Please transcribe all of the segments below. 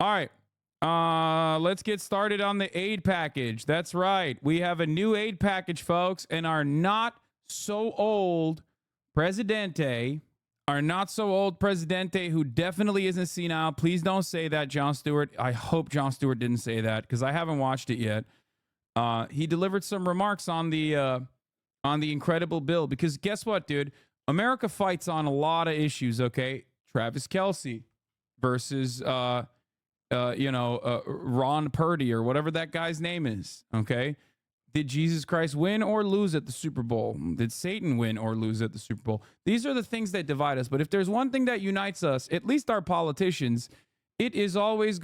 All right. Let's get started on the aid package. That's right. We have a new aid package, folks, and our not so old Presidente, who definitely isn't senile. Please don't say that, Jon Stewart. I hope Jon Stewart didn't say that because I haven't watched it yet. He delivered some remarks on the incredible bill because guess what, dude? America fights on a lot of issues. Okay, Travis Kelce versus Ron Purdy or whatever that guy's name is. Okay. Did Jesus Christ win or lose at the Super Bowl? Did Satan win or lose at the Super Bowl? These are the things that divide us. But if there's one thing that unites us, at least our politicians, it is always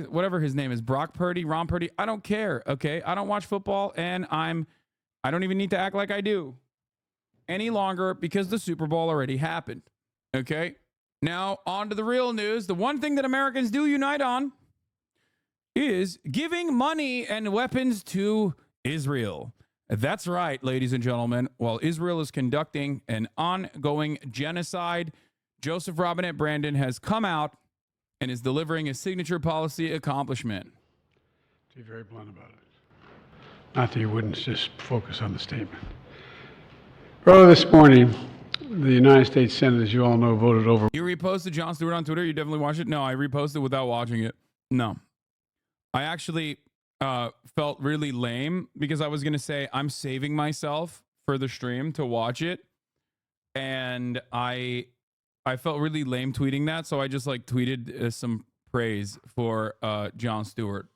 whatever his name is, Brock Purdy, Ron Purdy. I don't care. Okay. I don't watch football and I don't even need to act like I do any longer because the Super Bowl already happened. Okay. Now, on to the real news. The one thing that Americans do unite on is giving money and weapons to Israel. That's right, ladies and gentlemen. While Israel is conducting an ongoing genocide, Joseph Robinette Brandon has come out and is delivering a signature policy accomplishment. To be very blunt about it. Not that you wouldn't just focus on the statement. Earlier this morning, the United States Senate, as you all know, voted over. You reposted Jon Stewart on Twitter? You definitely watched it? No, I reposted without watching it. No. I actually felt really lame because I was going to say I'm saving myself for the stream to watch it. And I felt really lame tweeting that. So I just tweeted some praise for Jon Stewart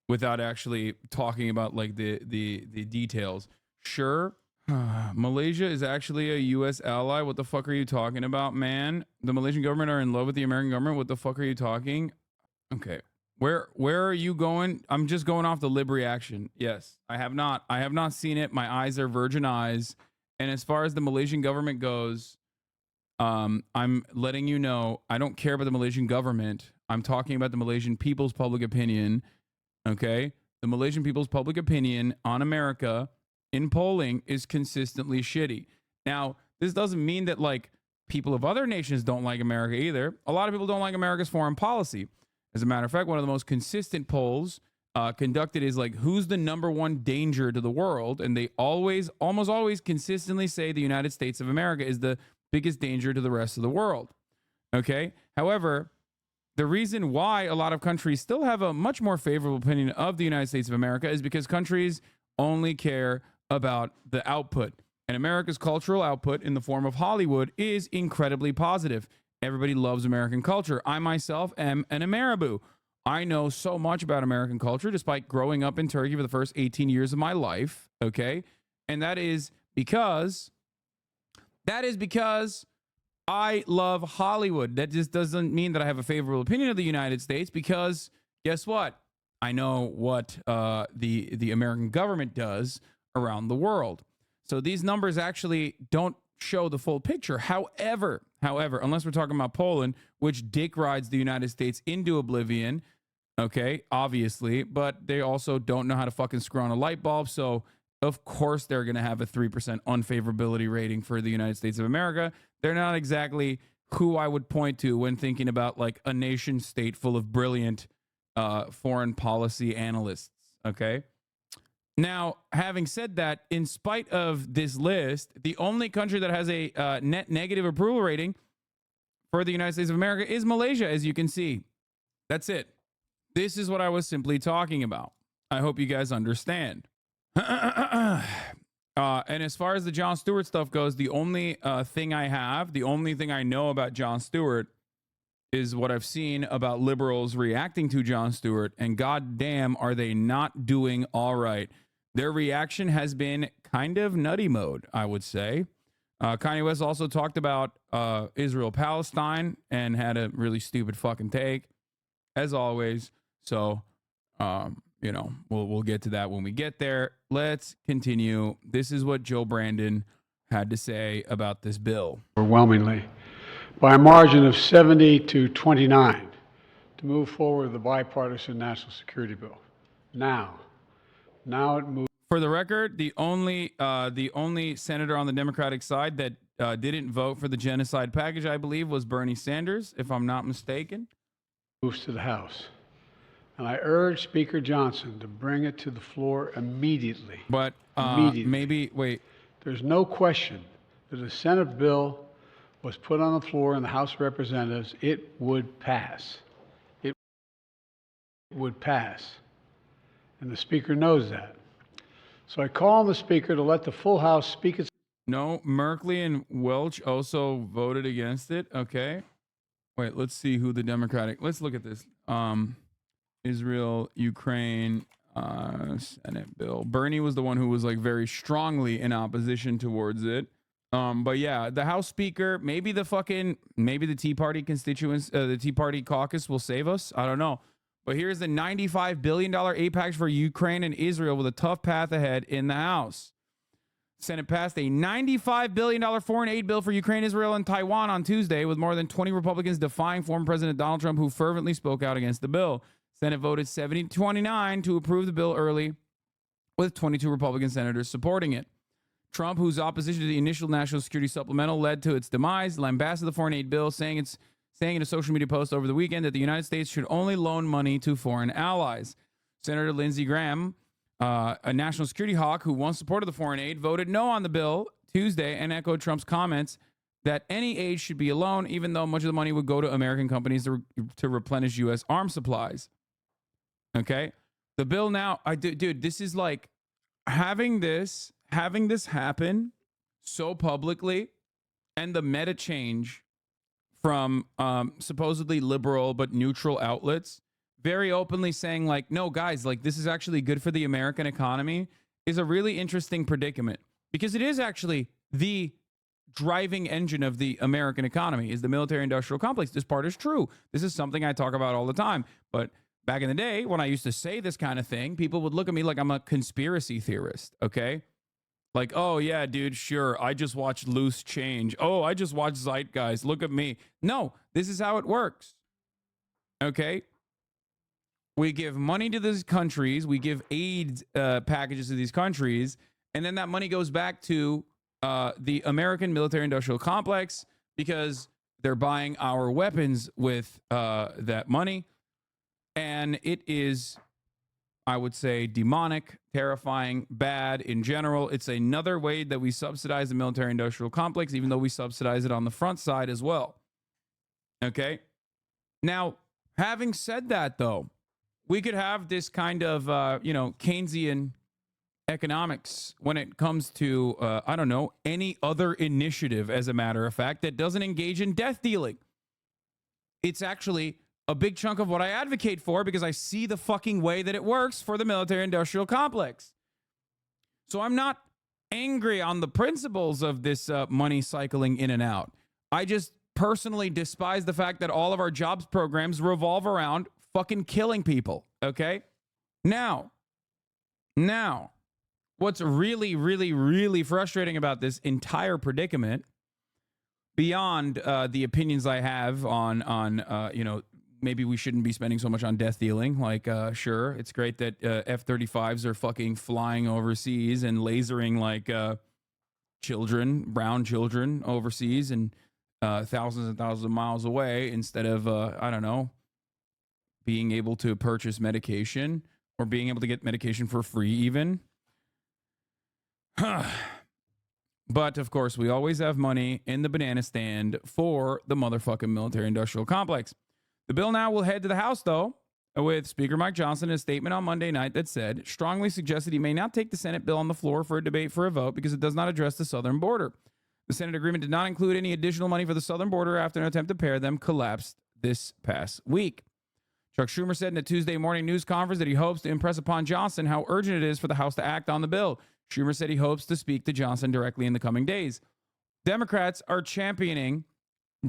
without actually talking about the details. Sure. Malaysia is actually a U.S. ally. What the fuck are you talking about, man? The Malaysian government are in love with the American government. What the fuck are you talking? Okay. Where are you going? I'm just going off the lib reaction. Yes, I have not seen it. My eyes are virgin eyes. And as far as the Malaysian government goes, I'm letting you know, I don't care about the Malaysian government. I'm talking about the Malaysian people's public opinion. Okay? The Malaysian people's public opinion on America in polling is consistently shitty. Now, this doesn't mean that people of other nations don't like America either. A lot of people don't like America's foreign policy. As a matter of fact, one of the most consistent polls conducted is who's the number one danger to the world? And they almost always consistently say the United States of America is the biggest danger to the rest of the world. Okay. However, the reason why a lot of countries still have a much more favorable opinion of the United States of America is because countries only care about the output. And America's cultural output in the form of Hollywood is incredibly positive. Everybody loves American culture. I myself am an Ameriboo. I know so much about American culture despite growing up in Turkey for the first 18 years of my life, okay? And that is because I love Hollywood. That just doesn't mean that I have a favorable opinion of the United States because guess what? I know what the American government does around the world. So these numbers actually don't show the full picture. However, unless we're talking about Poland, which dick rides the United States into oblivion, okay, obviously, but they also don't know how to fucking screw on a light bulb. So of course they're going to have a 3% unfavorability rating for the United States of America. They're not exactly who I would point to when thinking about a nation state full of brilliant foreign policy analysts. Okay. Now, having said that, in spite of this list, the only country that has a net negative approval rating for the United States of America is Malaysia, as you can see. That's it. This is what I was simply talking about. I hope you guys understand. And as far as the Jon Stewart stuff goes, the only thing I know about Jon Stewart is what I've seen about liberals reacting to Jon Stewart, and goddamn, are they not doing all right. Their reaction has been kind of nutty mode, I would say. Kanye West also talked about Israel-Palestine and had a really stupid fucking take, as always. So, we'll get to that when we get there. Let's continue. This is what Joe Brandon had to say about this bill. Overwhelmingly, by a margin of 70 to 29, to move forward with the bipartisan national security bill. Now it moves. For the record, the only senator on the Democratic side that didn't vote for the genocide package, I believe, was Bernie Sanders, if I'm not mistaken. Moves to the House. And I urge Speaker Johnson to bring it to the floor immediately. But maybe, wait. There's no question that the Senate bill was put on the floor in the House of Representatives, it would pass. It would pass. And the Speaker knows that. So I call on the Speaker to let the full House speak its... No, Merkley and Welch also voted against it. Okay. Wait, let's see who the Democratic... Let's look at this. Israel, Ukraine, Senate bill. Bernie was the one who was like very strongly in opposition towards it. But yeah, the House Speaker, maybe the Tea Party constituents, the Tea Party caucus will save us. I don't know. But here's the $95 billion aid package for Ukraine and Israel with a tough path ahead in the House. Senate passed a $95 billion foreign aid bill for Ukraine, Israel, and Taiwan on Tuesday, with more than 20 Republicans defying former President Donald Trump, who fervently spoke out against the bill. Senate voted 70-29 to approve the bill early, with 22 Republican senators supporting it. Trump, whose opposition to the initial national security supplemental led to its demise, lambasted the foreign aid bill, saying in a social media post over the weekend that the United States should only loan money to foreign allies. Senator Lindsey Graham, a national security hawk who once supported the foreign aid, voted no on the bill Tuesday and echoed Trump's comments that any aid should be a loan, even though much of the money would go to American companies to replenish U.S. arms supplies. Okay? The bill now, dude, this is like having this happen so publicly, and the meta change from supposedly liberal but neutral outlets very openly saying like, no, guys, like this is actually good for the American economy, is a really interesting predicament, because it is actually the driving engine of the American economy is the military industrial complex. This part is true. This is something I talk about all the time. But back in the day when I used to say this kind of thing, people would look at me like I'm a conspiracy theorist. Okay. Like, oh, yeah, dude, sure. I just watched Loose Change. Oh, I just watched Zeitgeist. Look at me. No, this is how it works. Okay? We give money to these countries. We give aid packages to these countries. And then that money goes back to the American military-industrial complex, because they're buying our weapons with that money. And it is, I would say, demonic, terrifying, bad in general. It's another way that we subsidize the military-industrial complex, even though we subsidize it on the front side as well. Okay? Now, having said that, though, we could have this kind of, Keynesian economics when it comes to, any other initiative, as a matter of fact, that doesn't engage in death dealing. It's actually a big chunk of what I advocate for, because I see the fucking way that it works for the military-industrial complex. So I'm not angry on the principles of this money cycling in and out. I just personally despise the fact that all of our jobs programs revolve around fucking killing people, okay? Now, what's really, really, really frustrating about this entire predicament, beyond the opinions I have on maybe we shouldn't be spending so much on death dealing. Like, sure, it's great that F-35s are fucking flying overseas and lasering like brown children overseas and thousands and thousands of miles away, instead of, being able to purchase medication or being able to get medication for free even. But, of course, we always have money in the banana stand for the motherfucking military-industrial complex. The bill now will head to the House, though, with Speaker Mike Johnson in a statement on Monday night that said, strongly suggested he may not take the Senate bill on the floor for a debate for a vote because it does not address the southern border. The Senate agreement did not include any additional money for the southern border after an attempt to pair them collapsed this past week. Chuck Schumer said in a Tuesday morning news conference that he hopes to impress upon Johnson how urgent it is for the House to act on the bill. Schumer said he hopes to speak to Johnson directly in the coming days. Democrats are championing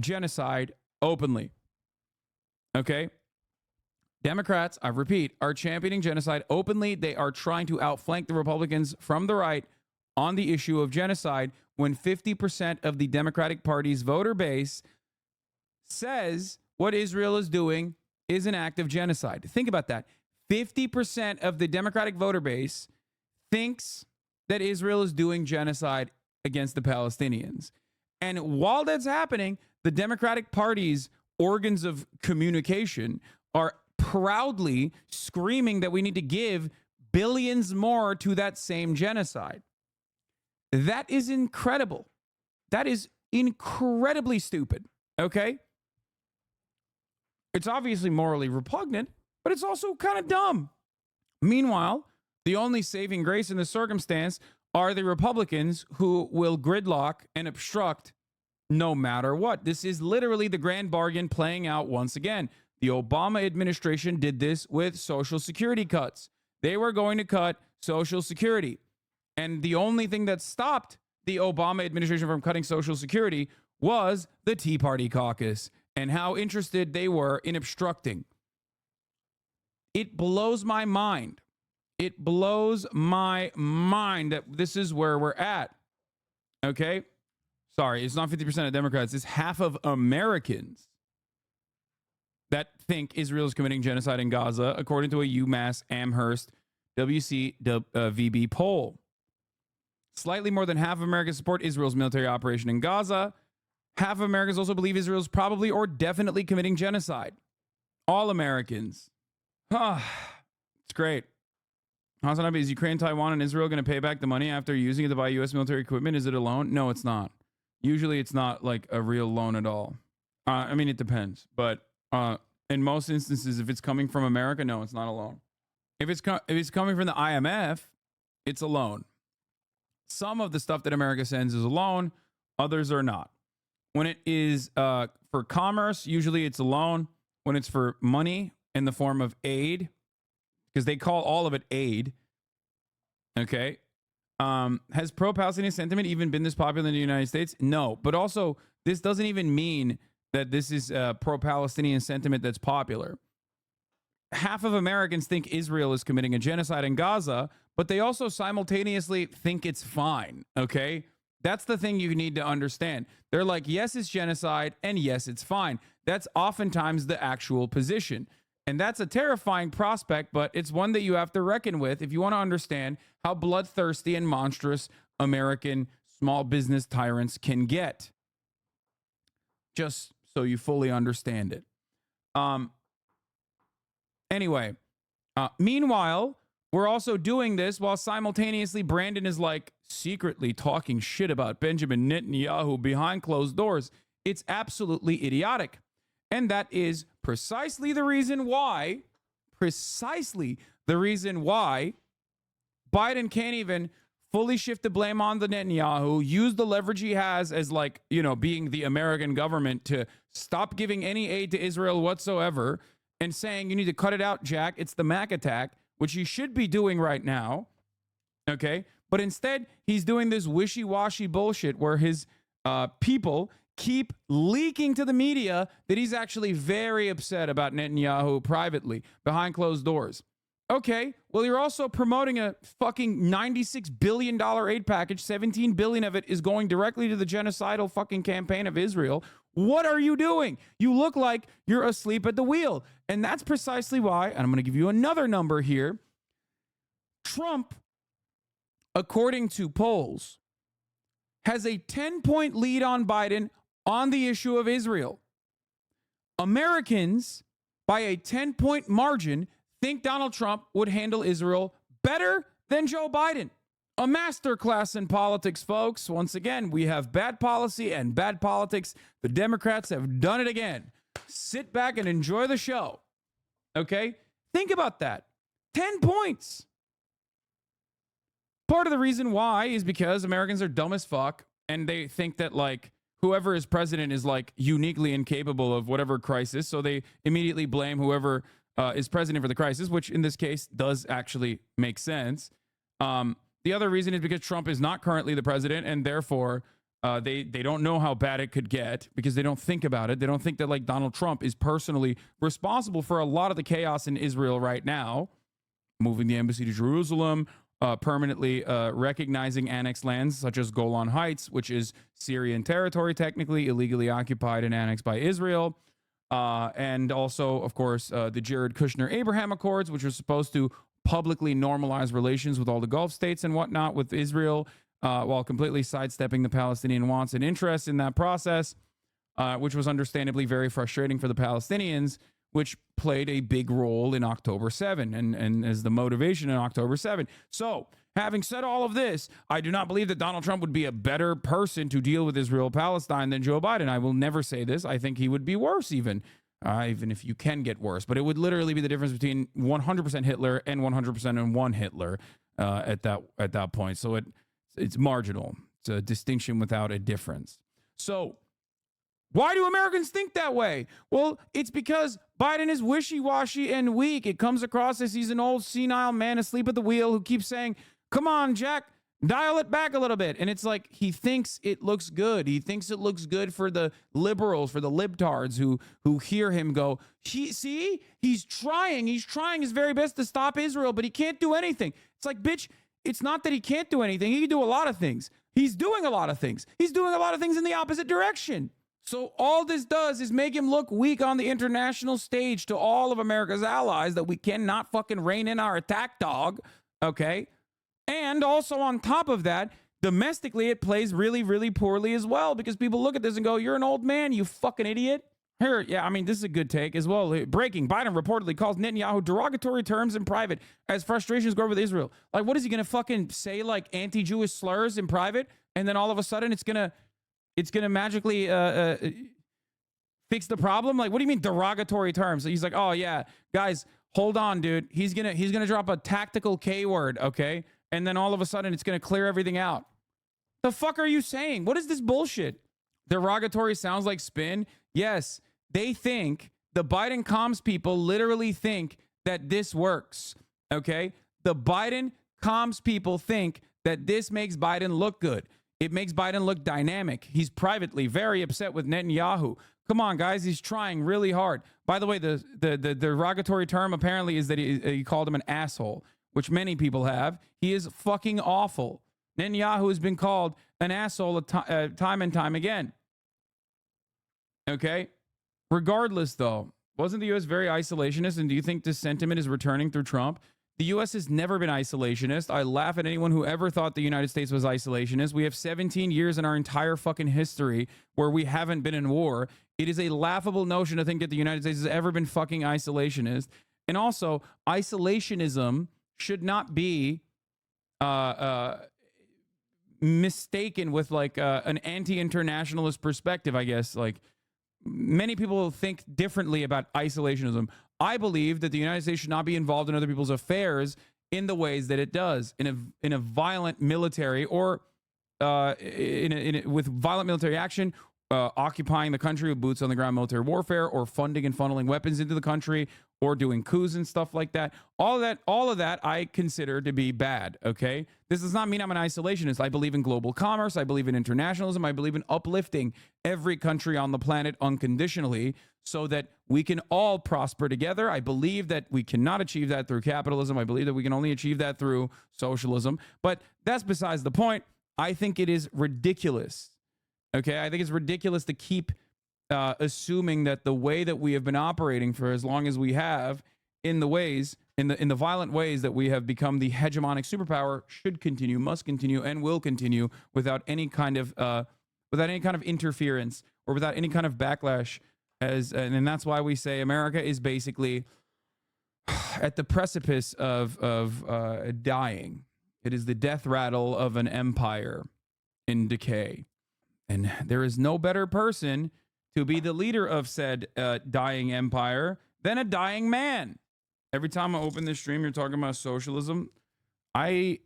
genocide openly. Okay? Democrats, I repeat, are championing genocide openly. They are trying to outflank the Republicans from the right on the issue of genocide, when 50% of the Democratic Party's voter base says what Israel is doing is an act of genocide. Think about that. 50% of the Democratic voter base thinks that Israel is doing genocide against the Palestinians. And while that's happening, the Democratic Party's organs of communication are proudly screaming that we need to give billions more to that same genocide. That is incredible. That is incredibly stupid. Okay? It's obviously morally repugnant, but it's also kind of dumb. Meanwhile, the only saving grace in the circumstance are the Republicans who will gridlock and obstruct no matter what. This is literally the grand bargain playing out once again. The Obama administration did this with Social Security cuts. They were going to cut Social Security. And the only thing that stopped the Obama administration from cutting Social Security was the Tea Party caucus and how interested they were in obstructing. It blows my mind. It blows my mind that this is where we're at. Okay? Sorry, it's not 50% of Democrats. It's half of Americans that think Israel is committing genocide in Gaza, according to a UMass Amherst WCVB poll. Slightly more than half of Americans support Israel's military operation in Gaza. Half of Americans also believe Israel is probably or definitely committing genocide. All Americans. It's great. Hasanabi, is Ukraine, Taiwan, and Israel going to pay back the money after using it to buy U.S. military equipment? Is it a loan? No, it's not. Usually it's not like a real loan at all. I mean, it depends. But in most instances, if it's coming from America, no, it's not a loan. If it's coming from the IMF, it's a loan. Some of the stuff that America sends is a loan. Others are not. When it is for commerce, usually it's a loan. When it's for money in the form of aid, because they call all of it aid. Okay. Has pro-Palestinian sentiment even been this popular in the United States? No. But also, this doesn't even mean that this is pro-Palestinian sentiment that's popular. Half of Americans think Israel is committing a genocide in Gaza, but they also simultaneously think it's fine. Okay. That's the thing you need to understand. They're like, yes, it's genocide, and yes, it's fine. That's oftentimes the actual position. And that's a terrifying prospect, but it's one that you have to reckon with if you want to understand how bloodthirsty and monstrous American small business tyrants can get. Just so you fully understand it. Anyway, meanwhile, we're also doing this while simultaneously Brandon is like secretly talking shit about Benjamin Netanyahu behind closed doors. It's absolutely idiotic. And that is precisely the reason why Biden can't even fully shift the blame on the Netanyahu, use the leverage he has as like, being the American government to stop giving any aid to Israel whatsoever and saying you need to cut it out, Jack. It's the Mac attack, which he should be doing right now. Okay. But instead, he's doing this wishy-washy bullshit where his people keep leaking to the media that he's actually very upset about Netanyahu privately behind closed doors. Okay, well, you're also promoting a fucking $96 billion aid package. 17 billion of it is going directly to the genocidal fucking campaign of Israel. What are you doing? You look like you're asleep at the wheel. And that's precisely why, and I'm going to give you another number here. Trump, according to polls, has a 10-point lead on Biden on the issue of Israel. Americans, by a 10-point margin, think Donald Trump would handle Israel better than Joe Biden. A masterclass in politics, folks. Once again, we have bad policy and bad politics. The Democrats have done it again. Sit back and enjoy the show. Okay? Think about that. 10 points. Part of the reason why is because Americans are dumb as fuck, and they think that, like, whoever is president is, like, uniquely incapable of whatever crisis, so they immediately blame whoever is president for the crisis, which in this case does actually make sense. The other reason is because Trump is not currently the president, and therefore they don't know how bad it could get because they don't think about it. They don't think that, like, Donald Trump is personally responsible for a lot of the chaos in Israel right now, moving the embassy to Jerusalem, permanently recognizing annexed lands such as Golan Heights, which is Syrian territory, technically illegally occupied and annexed by Israel. And also, of course, the Jared Kushner-Abraham Accords, which are supposed to publicly normalize relations with all the Gulf states and whatnot with Israel, while completely sidestepping the Palestinian wants and interests in that process, which was understandably very frustrating for the Palestinians, which played a big role in October 7 and as the motivation in October 7. So, having said all of this, I do not believe that Donald Trump would be a better person to deal with Israel-Palestine than Joe Biden. I will never say this. I think he would be worse even if you can get worse. But it would literally be the difference between 100% Hitler and 100% Hitler at that point. So it's marginal. It's a distinction without a difference. So why do Americans think that way? Well, it's because Biden is wishy-washy and weak. It comes across as he's an old senile man asleep at the wheel who keeps saying, come on, Jack, dial it back a little bit. And it's like he thinks it looks good. He thinks it looks good for the liberals, for the libtards who hear him go, he's trying his very best to stop Israel, but he can't do anything. It's like, bitch, it's not that he can't do anything. He can do a lot of things. He's doing a lot of things. He's doing a lot of things in the opposite direction. So all this does is make him look weak on the international stage to all of America's allies that we cannot fucking rein in our attack dog, okay? And also on top of that, domestically, it plays really, really poorly as well because people look at this and go, you're an old man, you fucking idiot. Here, yeah, I mean, this is a good take as well. Breaking, Biden reportedly calls Netanyahu derogatory terms in private as frustrations grow with Israel. Like, what is he going to fucking say, like, anti-Jewish slurs in private? And then all of a sudden it's going to magically fix the problem? Like, what do you mean derogatory terms? So he's like, oh, yeah, guys, hold on, dude. He's gonna drop a tactical K word, okay? And then all of a sudden it's going to clear everything out. The fuck are you saying? What is this bullshit? Derogatory sounds like spin. Yes, they think, the Biden comms people literally think that this works, okay? The Biden comms people think that this makes Biden look good. It makes Biden look dynamic. He's privately very upset with Netanyahu. Come on, guys. He's trying really hard. By the way, the derogatory term apparently is that he called him an asshole, which many people have. He is fucking awful. Netanyahu has been called an asshole time and time again. Okay? Regardless, though, wasn't the U.S. very isolationist? And do you think this sentiment is returning through Trump? The U.S. has never been isolationist. I laugh at anyone who ever thought the United States was isolationist. We have 17 years in our entire fucking history where we haven't been in war. It is a laughable notion to think that the United States has ever been fucking isolationist. And also, isolationism should not be mistaken with like an anti-internationalist perspective, I guess. Like, many people think differently about isolationism. I believe that the United States should not be involved in other people's affairs in the ways that it does, in a violent military or with violent military action, occupying the country with boots on the ground military warfare, or funding and funneling weapons into the country, or doing coups and stuff like that. All of that I consider to be bad, okay? This does not mean I'm an isolationist. I believe in global commerce. I believe in internationalism. I believe in uplifting every country on the planet unconditionally so that we can all prosper together. I believe that we cannot achieve that through capitalism. I believe that we can only achieve that through socialism. But that's besides the point. I think it is ridiculous, okay? I think it's ridiculous to keep assuming that the way that we have been operating for as long as we have, in the violent ways that we have become the hegemonic superpower, should continue, must continue, and will continue without any kind of interference or without any kind of backlash. And that's why we say America is basically at the precipice of dying. It is the death rattle of an empire in decay, and there is no better person to be the leader of said dying empire than a dying man. Every time I open this stream, you're talking about socialism. I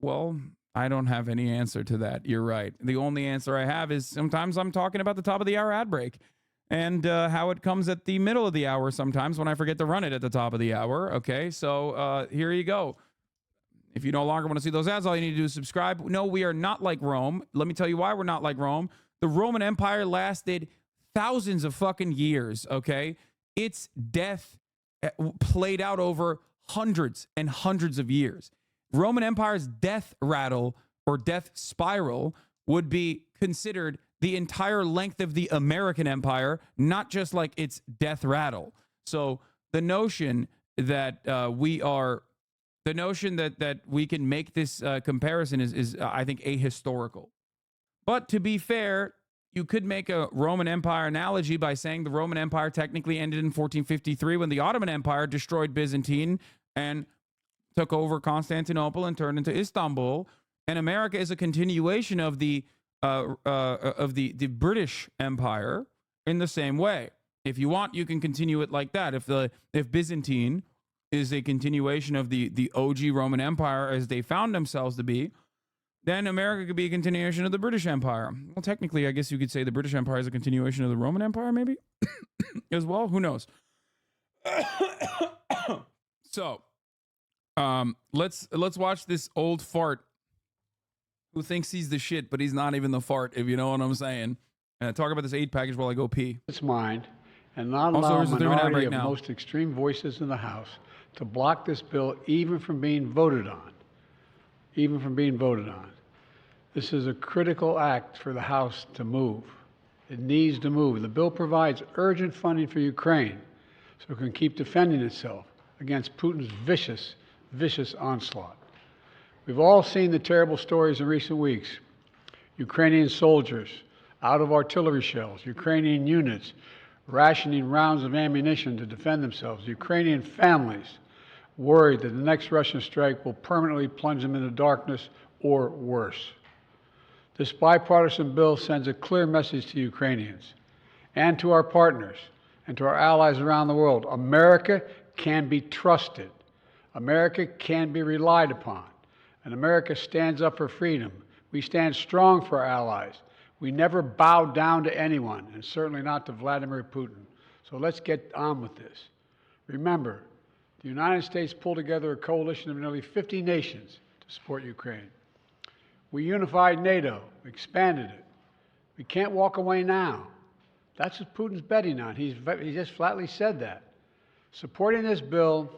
don't have any answer to that. You're right. The only answer I have is sometimes I'm talking about the top of the hour ad break and how it comes at the middle of the hour sometimes when I forget to run it at the top of the hour. Okay, so here you go. If you no longer want to see those ads, all you need to do is subscribe. No, we are not like Rome. Let me tell you why we're not like Rome. The Roman Empire lasted thousands of fucking years, okay? Its death played out over hundreds and hundreds of years. Roman Empire's death rattle or death spiral would be considered the entire length of the American Empire, not just like its death rattle. So the notion that we are the notion that we can make this comparison is I think ahistorical. But to be fair, you could make a Roman Empire analogy by saying the Roman Empire technically ended in 1453 when the Ottoman Empire destroyed Byzantine and took over Constantinople and turned into Istanbul. And America is a continuation of the British Empire in the same way. If you want, you can continue it like that. If Byzantine is a continuation of the OG Roman Empire as they found themselves to be, then America could be a continuation of the British Empire. Well, technically, I guess you could say the British Empire is a continuation of the Roman Empire, maybe, as well. Who knows? So, let's watch this old fart who thinks he's the shit, but he's not even the fart, if you know what I'm saying. Talk about this aid package while I go pee. Its mind and not Also, allow a there's a 3-minute ad minority break of now. most extreme voices in the House to block this bill even from being voted on. Even from being voted on. This is a critical act for the House to move. It needs to move. The bill provides urgent funding for Ukraine so it can keep defending itself against Putin's vicious, vicious onslaught. We've all seen the terrible stories in recent weeks. Ukrainian soldiers out of artillery shells, Ukrainian units rationing rounds of ammunition to defend themselves, Ukrainian families worried that the next Russian strike will permanently plunge them into darkness or worse. This bipartisan bill sends a clear message to Ukrainians and to our partners and to our allies around the world. America can be trusted. America can be relied upon. And America stands up for freedom. We stand strong for our allies. We never bow down to anyone, and certainly not to Vladimir Putin. So let's get on with this. Remember, the United States pulled together a coalition of nearly 50 nations to support Ukraine. We unified NATO, expanded it. We can't walk away now. That's what Putin's betting on. He just flatly said that. Supporting this bill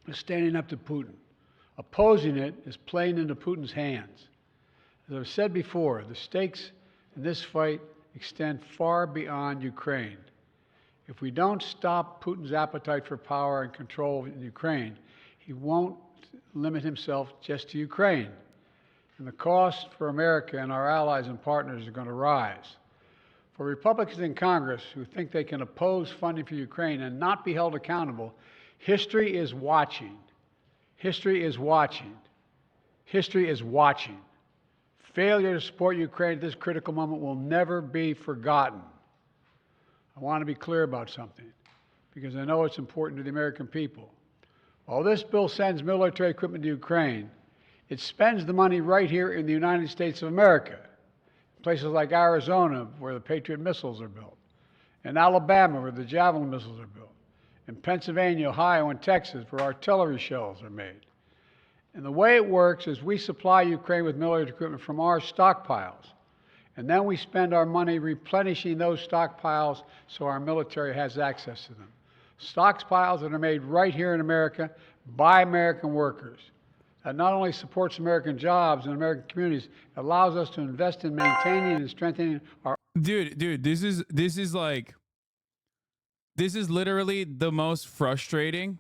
is standing up to Putin. Opposing it is playing into Putin's hands. As I've said before, the stakes in this fight extend far beyond Ukraine. If we don't stop Putin's appetite for power and control in Ukraine, he won't limit himself just to Ukraine. And the cost for America and our allies and partners are going to rise. For Republicans in Congress who think they can oppose funding for Ukraine and not be held accountable, history is watching. History is watching. History is watching. Failure to support Ukraine at this critical moment will never be forgotten. I want to be clear about something, because I know it's important to the American people. While this bill sends military equipment to Ukraine, it spends the money right here in the United States of America, in places like Arizona, where the Patriot missiles are built, in Alabama, where the Javelin missiles are built, in Pennsylvania, Ohio, and Texas, where artillery shells are made. And the way it works is we supply Ukraine with military equipment from our stockpiles. And then we spend our money replenishing those stockpiles so our military has access to them. Stockpiles that are made right here in America by American workers. That not only supports American jobs and American communities, it allows us to invest in maintaining and strengthening our... Dude, this is literally the most frustrating.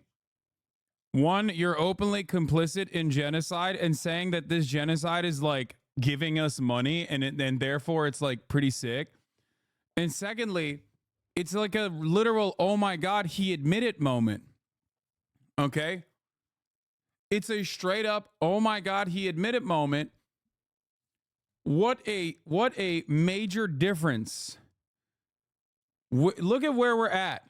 One, you're openly complicit in genocide and saying that this genocide is like giving us money and therefore it's like pretty sick. And secondly, it's like a literal, oh my God, he admitted moment. Okay? It's a straight up, oh my God, he admitted moment. What a major difference. Look at where we're at.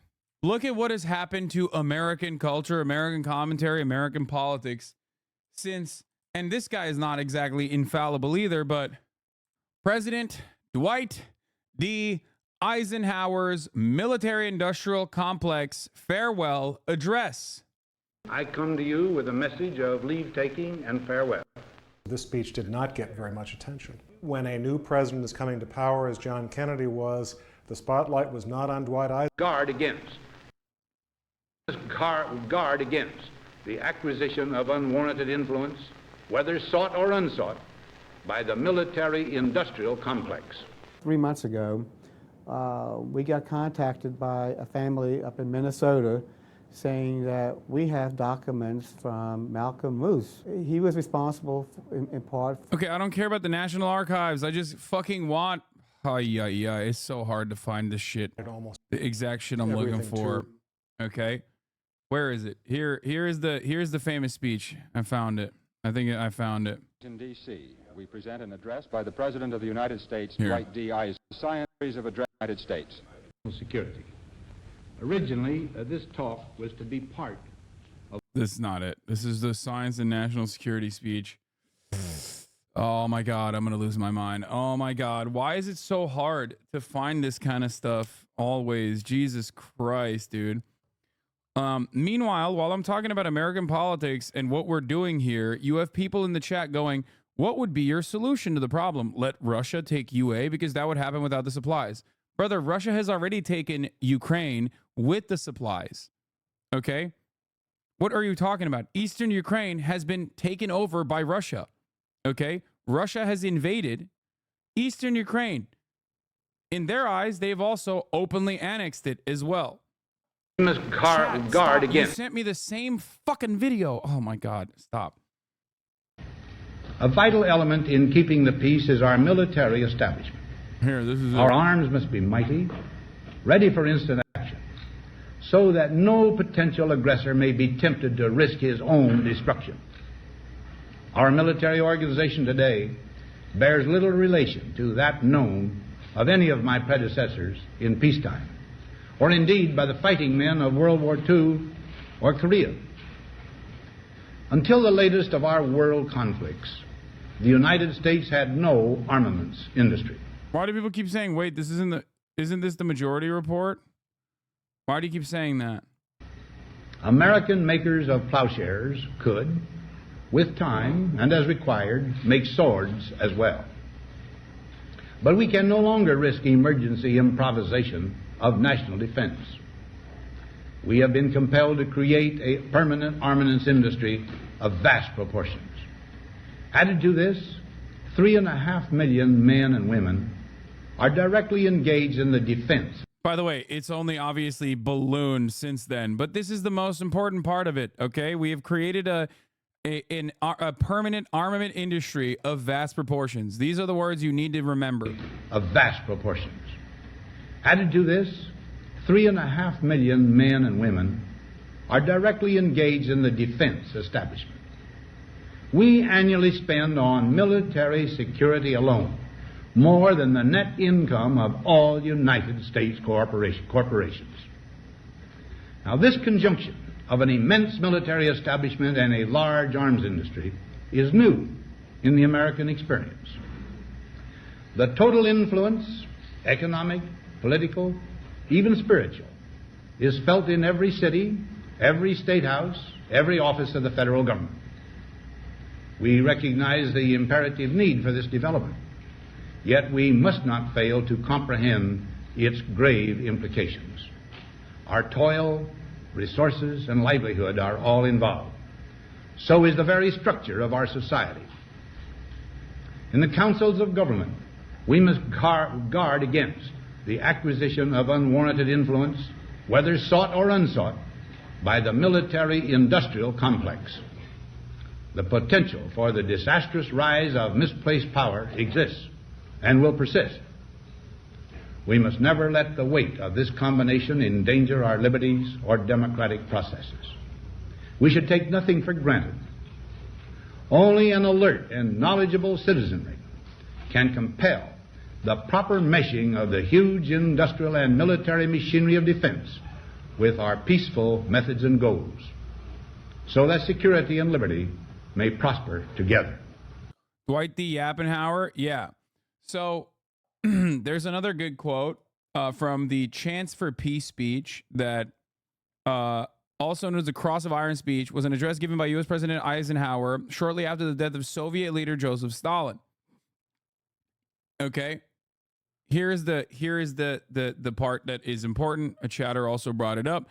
Look at what has happened to American culture, American commentary, American politics since, and this guy is not exactly infallible either, but President Dwight D. Eisenhower's military-industrial complex farewell address. I come to you with a message of leave-taking and farewell. This speech did not get very much attention. When a new president is coming to power, as John Kennedy was, the spotlight was not on Dwight Eisenhower. Guard against the acquisition of unwarranted influence, whether sought or unsought, by the military-industrial complex. 3 months ago, we got contacted by a family up in Minnesota saying that we have documents from Malcolm Moose. He was responsible in part. Okay, I don't care about the National Archives. I just fucking want. Oh, yeah. It's so hard to find this shit. The exact shit I'm looking for. Okay. Where is it? Here's the famous speech. I found it. I think I found it. In D.C., we present an address by the President of the United States, Here. Dwight D. Eisenhower, series of address of the United States. Security. Originally, this talk was to be part of. This is not it. This is the Science and National Security speech. Oh my God, I'm going to lose my mind. Oh my God. Why is it so hard to find this kind of stuff always? Jesus Christ, dude. Meanwhile, while I'm talking about American politics and what we're doing here, you have people in the chat going, what would be your solution to the problem? Let Russia take UA because that would happen without the supplies. Brother, Russia has already taken Ukraine with the supplies. Okay? What are you talking about? Eastern Ukraine has been taken over by Russia. Okay? Russia has invaded Eastern Ukraine. In their eyes, they've also openly annexed it as well. We must guard Stop. against. You sent me the same fucking video. Oh my God. Stop. A vital element in keeping the peace is our military establishment. Here, this is Our arms must be mighty, ready for instant action, so that no potential aggressor may be tempted to risk his own destruction. Our military organization today bears little relation to that known of any of my predecessors in peacetime, or indeed by the fighting men of World War II or Korea. Until the latest of our world conflicts, the United States had no armaments industry. Why do people keep saying, wait, isn't this the majority report? Why do you keep saying that? American makers of plowshares could, with time and as required, make swords as well. But we can no longer risk emergency improvisation of national defense. We have been compelled to create a permanent armaments industry of vast proportions. Added to this, 3.5 million men and women are directly engaged in the defense. By the way, it's only obviously ballooned since then, but this is the most important part of it, okay? We have created a permanent armament industry of vast proportions. These are the words you need to remember. Of vast proportions. Added to this, 3.5 million men and women are directly engaged in the defense establishment. We annually spend on military security alone more than the net income of all United States corporations. Now, this conjunction of an immense military establishment and a large arms industry is new in the American experience. The total influence, economic, political, even spiritual, is felt in every city, every state house, every office of the federal government. We recognize the imperative need for this development, yet we must not fail to comprehend its grave implications. Our toil, resources, and livelihood are all involved. So is the very structure of our society. In the councils of government, we must guard against the acquisition of unwarranted influence, whether sought or unsought, by the military-industrial complex. The potential for the disastrous rise of misplaced power exists and will persist. We must never let the weight of this combination endanger our liberties or democratic processes. We should take nothing for granted. Only an alert and knowledgeable citizenry can compel the proper meshing of the huge industrial and military machinery of defense with our peaceful methods and goals, so that security and liberty may prosper together. Dwight D. Eisenhower, yeah. So there's another good quote from the Chance for Peace speech that also known as the Cross of Iron speech, was an address given by U.S. President Eisenhower shortly after the death of Soviet leader Joseph Stalin. Okay. Here is the part that is important. A chatter also brought it up.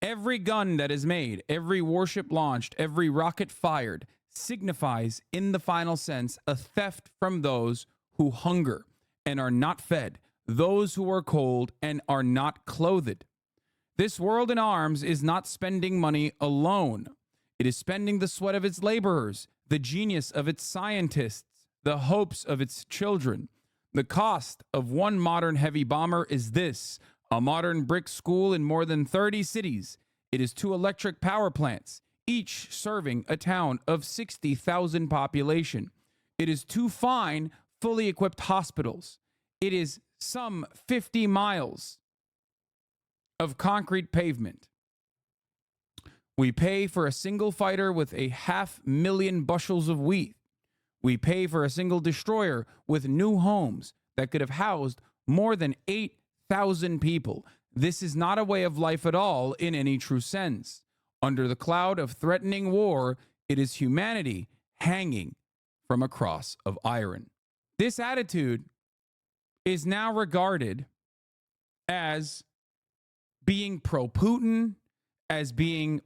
Every gun that is made, every warship launched, every rocket fired signifies in the final sense a theft from those who hunger and are not fed, those who are cold and are not clothed. This world in arms is not spending money alone. It is spending the sweat of its laborers, the genius of its scientists, the hopes of its children. The cost of one modern heavy bomber is this: a modern brick school in more than 30 cities. It is 2 electric power plants, each serving a town of 60,000 population. It is 2 fine, fully equipped hospitals. It is some 50 miles of concrete pavement. We pay for a single fighter with 500,000 bushels of wheat. We pay for a single destroyer with new homes that could have housed more than 8,000 people. This is not a way of life at all in any true sense. Under the cloud of threatening war, it is humanity hanging from a cross of iron. This attitude is now regarded as being pro-Putin, as being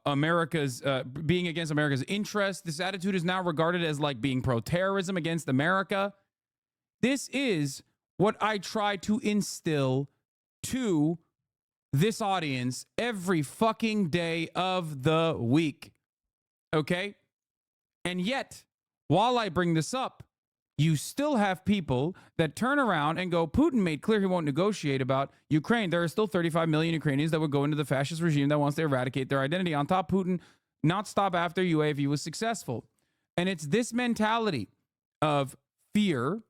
America's, being against America's interests. This attitude is now regarded as like being pro-terrorism against America. This is what I try to instill to this audience every fucking day of the week. Okay? And yet, while I bring this up, you still have people that turn around and go, Putin made clear he won't negotiate about Ukraine. There are still 35 million Ukrainians that would go into the fascist regime that wants to eradicate their identity. On top, Putin not stop after UA if he was successful. And it's this mentality of fear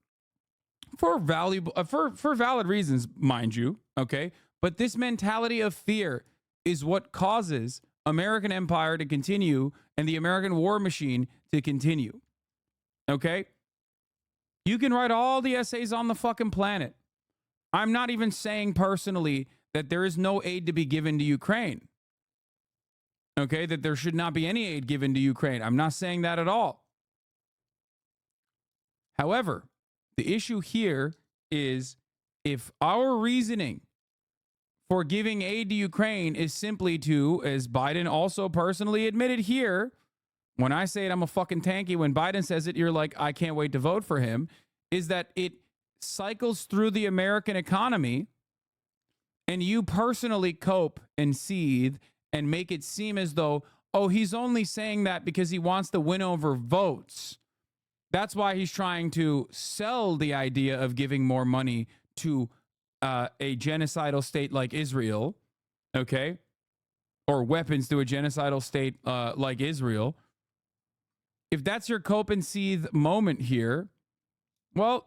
for valid reasons, mind you, okay? But this mentality of fear is what causes American empire to continue and the American war machine to continue, okay? You can write all the essays on the fucking planet. I'm not even saying personally that there is no aid to be given to Ukraine. Okay, that there should not be any aid given to Ukraine. I'm not saying that at all. However, the issue here is if our reasoning for giving aid to Ukraine is simply to, as Biden also personally admitted here, when I say it, I'm a fucking tanky. When Biden says it, you're like, I can't wait to vote for him. Is that it cycles through the American economy and you personally cope and seethe and make it seem as though, oh, he's only saying that because he wants to win over votes. That's why he's trying to sell the idea of giving more money to a genocidal state like Israel, okay? Or weapons to a genocidal state like Israel. If that's your cope and seethe moment here, well,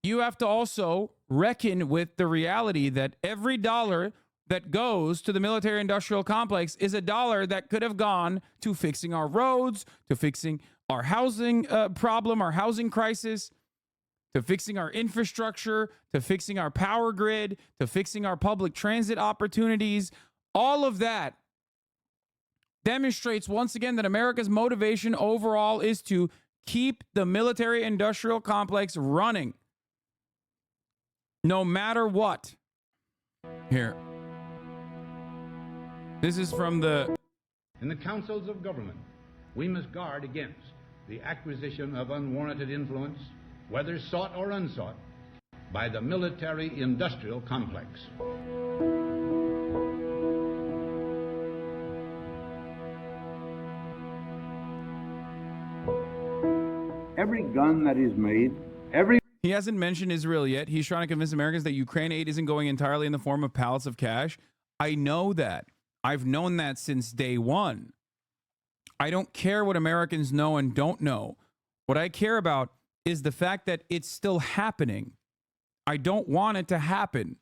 you have to also reckon with the reality that every dollar that goes to the military-industrial complex is a dollar that could have gone to fixing our roads, to fixing our housing problem, our housing crisis, to fixing our infrastructure, to fixing our power grid, to fixing our public transit opportunities. All of that demonstrates once again that America's motivation overall is to keep the military-industrial complex running, no matter what. Here. This is from the... In the councils of government, we must guard against the acquisition of unwarranted influence, whether sought or unsought, by the military-industrial complex. Every gun that is made, He hasn't mentioned Israel yet. He's trying to convince Americans that Ukraine aid isn't going entirely in the form of pallets of cash. I know that. I've known that since day one. I don't care what Americans know and don't know. What I care about is the fact that it's still happening. I don't want it to happen.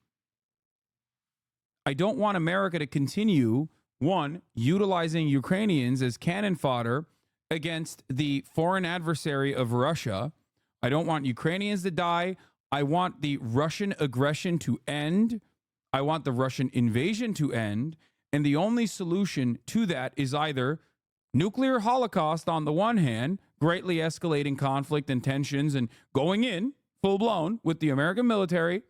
I don't want America to continue, one, utilizing Ukrainians as cannon fodder against the foreign adversary of Russia. I don't want Ukrainians to die. I want the Russian aggression to end. I want the Russian invasion to end. And the only solution to that is either nuclear holocaust on the one hand, greatly escalating conflict and tensions and going in full blown with the American military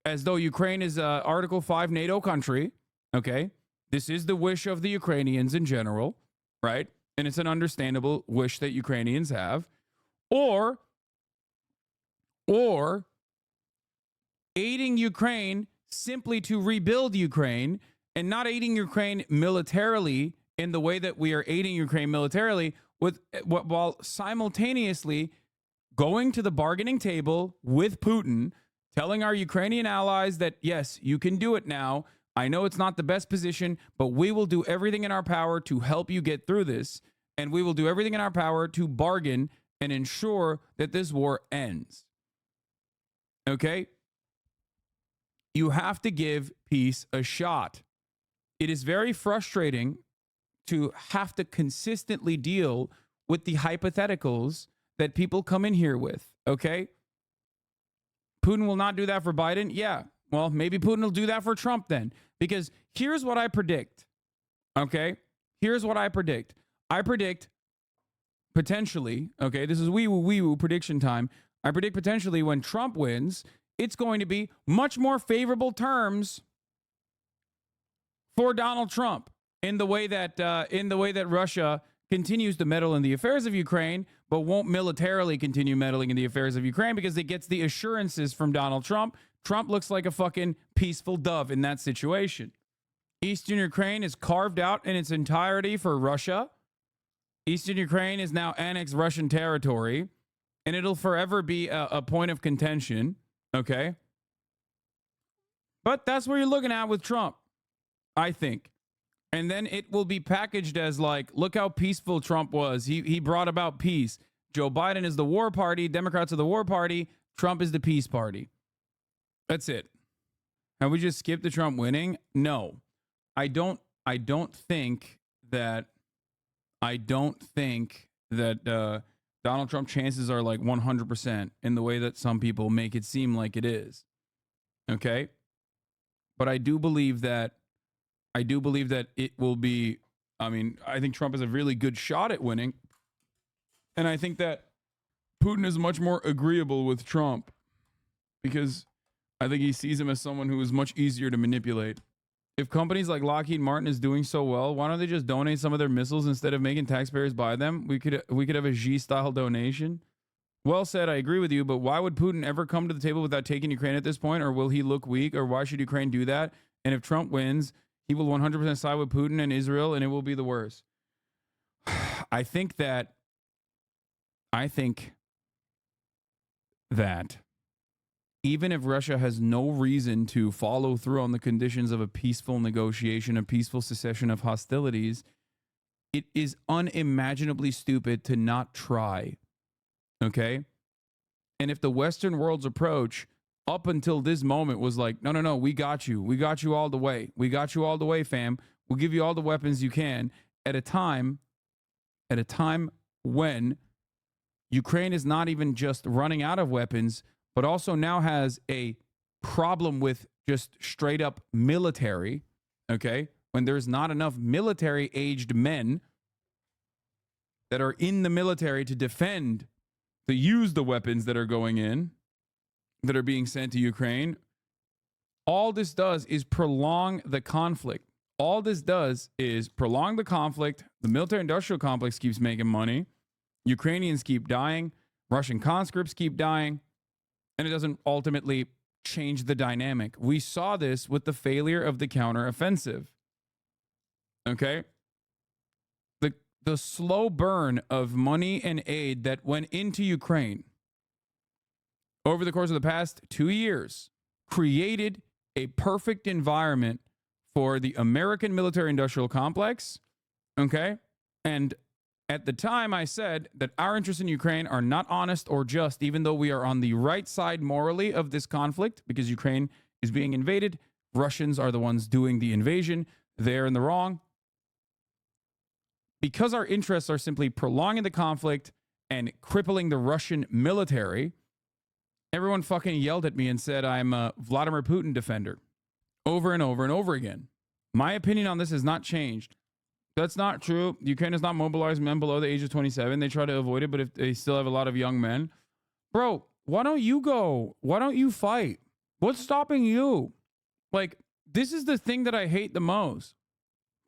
as though Ukraine is a Article 5 NATO country. Okay. This is the wish of the Ukrainians in general, right? And it's an understandable wish that Ukrainians have. Or aiding Ukraine simply to rebuild Ukraine and not aiding Ukraine militarily in the way that we are aiding Ukraine militarily, while simultaneously going to the bargaining table with Putin, telling our Ukrainian allies that, yes, you can do it now. I know it's not the best position, but we will do everything in our power to help you get through this. And we will do everything in our power to bargain and ensure that this war ends. Okay? You have to give peace a shot. It is very frustrating to have to consistently deal with the hypotheticals that people come in here with, okay? Putin will not do that for Biden. Yeah, well, maybe Putin will do that for Trump then. Because here's what I predict, okay? Here's what I predict. I predict potentially, okay, this is wee-woo prediction time. I predict potentially when Trump wins, it's going to be much more favorable terms for Donald Trump in the way that Russia continues to meddle in the affairs of Ukraine, but won't militarily continue meddling in the affairs of Ukraine because it gets the assurances from Donald Trump. Trump looks like a fucking peaceful dove in that situation. Eastern Ukraine is carved out in its entirety for Russia. Eastern Ukraine is now annexed Russian territory, and it'll forever be a point of contention, okay? But that's what you're looking at with Trump, I think. And then it will be packaged as like, look how peaceful Trump was. He brought about peace. Joe Biden is the war party. Democrats are the war party. Trump is the peace party. That's it. Have we just skipped the Trump winning? No. I don't think that Donald Trump chances are like 100% in the way that some people make it seem like it is. Okay? But I do believe that it will be, I mean, I think Trump has a really good shot at winning. And I think that Putin is much more agreeable with Trump because I think he sees him as someone who is much easier to manipulate. If companies like Lockheed Martin is doing so well, why don't they just donate some of their missiles instead of making taxpayers buy them? We could have a Xi-style donation. Well said, I agree with you, but why would Putin ever come to the table without taking Ukraine at this point? Or will he look weak? Or why should Ukraine do that? And if Trump wins, he will 100% side with Putin and Israel, and it will be the worst. I think that even if Russia has no reason to follow through on the conditions of a peaceful negotiation, a peaceful cessation of hostilities, it is unimaginably stupid to not try. Okay? And if the Western world's approach up until this moment was like, no, we got you. We got you all the way. We got you all the way, fam. We'll give you all the weapons you can at a time when Ukraine is not even just running out of weapons, but also now has a problem with just straight up military, okay? When there's not enough military-aged men that are in the military to defend, to use the weapons that are going in, that are being sent to Ukraine. All this does is prolong the conflict. All this does is prolong the conflict. The military-industrial complex keeps making money. Ukrainians keep dying. Russian conscripts keep dying. And it doesn't ultimately change the dynamic. We saw this with the failure of the counteroffensive. Okay? The slow burn of money and aid that went into Ukraine over the course of the past 2 years created a perfect environment for the American military-industrial complex, okay? And at the time, I said that our interests in Ukraine are not honest or just, even though we are on the right side morally of this conflict, because Ukraine is being invaded. Russians are the ones doing the invasion. They're in the wrong. Because our interests are simply prolonging the conflict and crippling the Russian military, everyone fucking yelled at me and said I'm a Vladimir Putin defender over and over and over again. My opinion on this has not changed. That's not true. Ukraine has not mobilized men below the age of 27. They try to avoid it, but if they still have a lot of young men. Bro, why don't you go? Why don't you fight? What's stopping you? Like, this is the thing that I hate the most.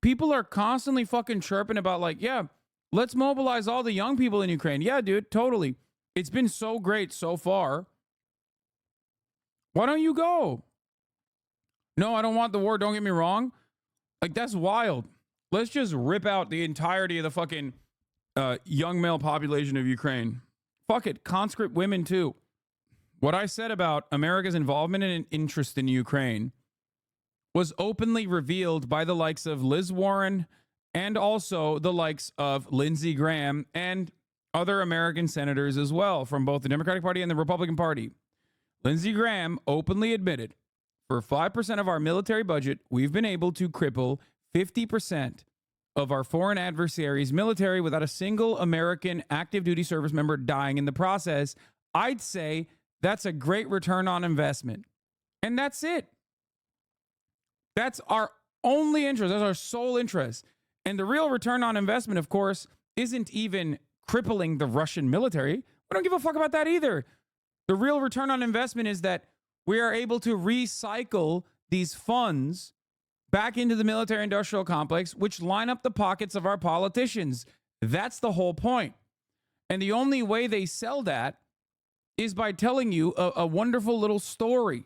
People are constantly fucking chirping about like, yeah, let's mobilize all the young people in Ukraine. Yeah, dude, totally. It's been so great so far. Why don't you go? No, I don't want the war. Don't get me wrong. Like, that's wild. Let's just rip out the entirety of the fucking young male population of Ukraine. Fuck it. Conscript women, too. What I said about America's involvement and interest in Ukraine was openly revealed by the likes of Liz Warren and also the likes of Lindsey Graham and other American senators as well from both the Democratic Party and the Republican Party. Lindsey Graham openly admitted, for 5% of our military budget, we've been able to cripple 50% of our foreign adversaries' military without a single American active duty service member dying in the process. I'd say that's a great return on investment. And that's it. That's our only interest. That's our sole interest. And the real return on investment, of course, isn't even crippling the Russian military. We don't give a fuck about that either. The real return on investment is that we are able to recycle these funds back into the military industrial complex, which line up the pockets of our politicians. That's the whole point. And the only way they sell that is by telling you a wonderful little story.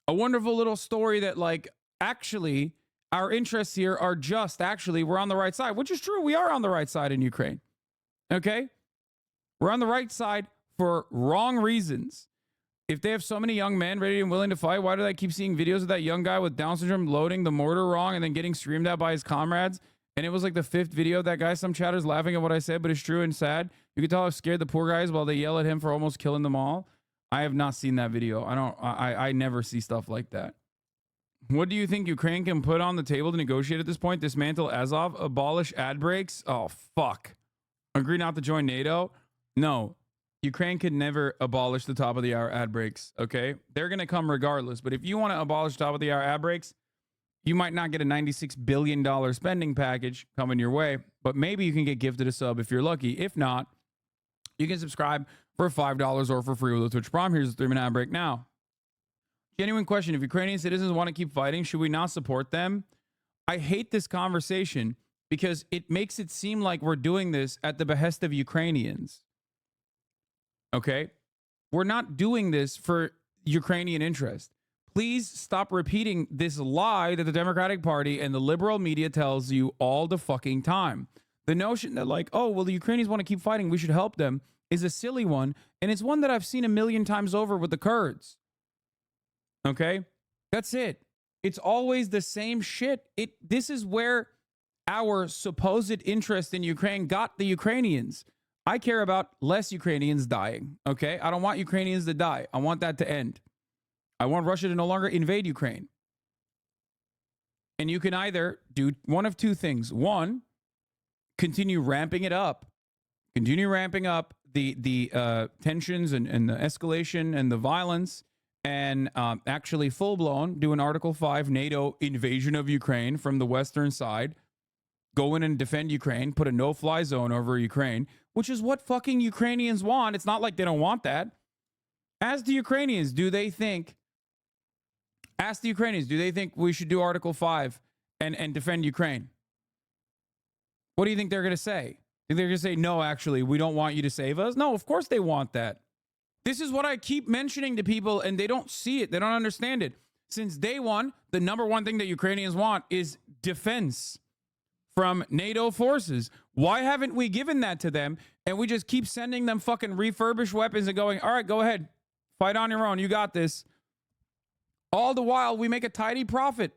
A wonderful little story that, like, actually, our interests here are just, actually, we're on the right side, which is true. We are on the right side in Ukraine. Okay? We're on the right side for wrong reasons. If they have so many young men ready and willing to fight, why do I keep seeing videos of that young guy with Down syndrome loading the mortar wrong and then getting screamed at by his comrades? And it was like the 5th video of that guy. Some chatters laughing at what I said, but it's true and sad. You can tell how scared the poor guys while they yell at him for almost killing them all. I have not seen that video. I never see stuff like that. What do you think Ukraine can put on the table to negotiate at this point? Dismantle Azov, abolish ad breaks? Oh, fuck. Agree not to join NATO? No. Ukraine could never abolish the top of the hour ad breaks, okay? They're going to come regardless. But if you want to abolish top of the hour ad breaks, you might not get a $96 billion spending package coming your way, but maybe you can get gifted a sub if you're lucky. If not, you can subscribe for $5 or for free with a Twitch Prime. Here's the 3-minute ad break now. Genuine question. If Ukrainian citizens want to keep fighting, should we not support them? I hate this conversation because it makes it seem like we're doing this at the behest of Ukrainians. Okay? We're not doing this for Ukrainian interest. Please stop repeating this lie that the Democratic Party and the liberal media tells you all the fucking time. The notion that, like, oh, well, the Ukrainians want to keep fighting, we should help them, is a silly one, and it's one that I've seen a million times over with the Kurds. Okay? That's it. It's always the same shit. This is where our supposed interest in Ukraine got the Ukrainians. I care about less Ukrainians dying, okay? I don't want Ukrainians to die. I want that to end. I want Russia to no longer invade Ukraine. And you can either do one of two things. One, continue ramping it up. Continue ramping up the tensions and the escalation and the violence, and actually full-blown do an Article 5 NATO invasion of Ukraine from the western side. Go in and defend Ukraine, put a no-fly zone over Ukraine, which is what fucking Ukrainians want. It's not like they don't want that. Ask the Ukrainians, do they think we should do Article 5 and defend Ukraine? What do you think they're going to say? They're going to say, no, actually, we don't want you to save us? No, of course they want that. This is what I keep mentioning to people, and they don't see it. They don't understand it. Since day one, the number one thing that Ukrainians want is defense from NATO forces. Why haven't we given that to them? And we just keep sending them fucking refurbished weapons and going, all right, go ahead. Fight on your own. You got this. All the while, we make a tidy profit.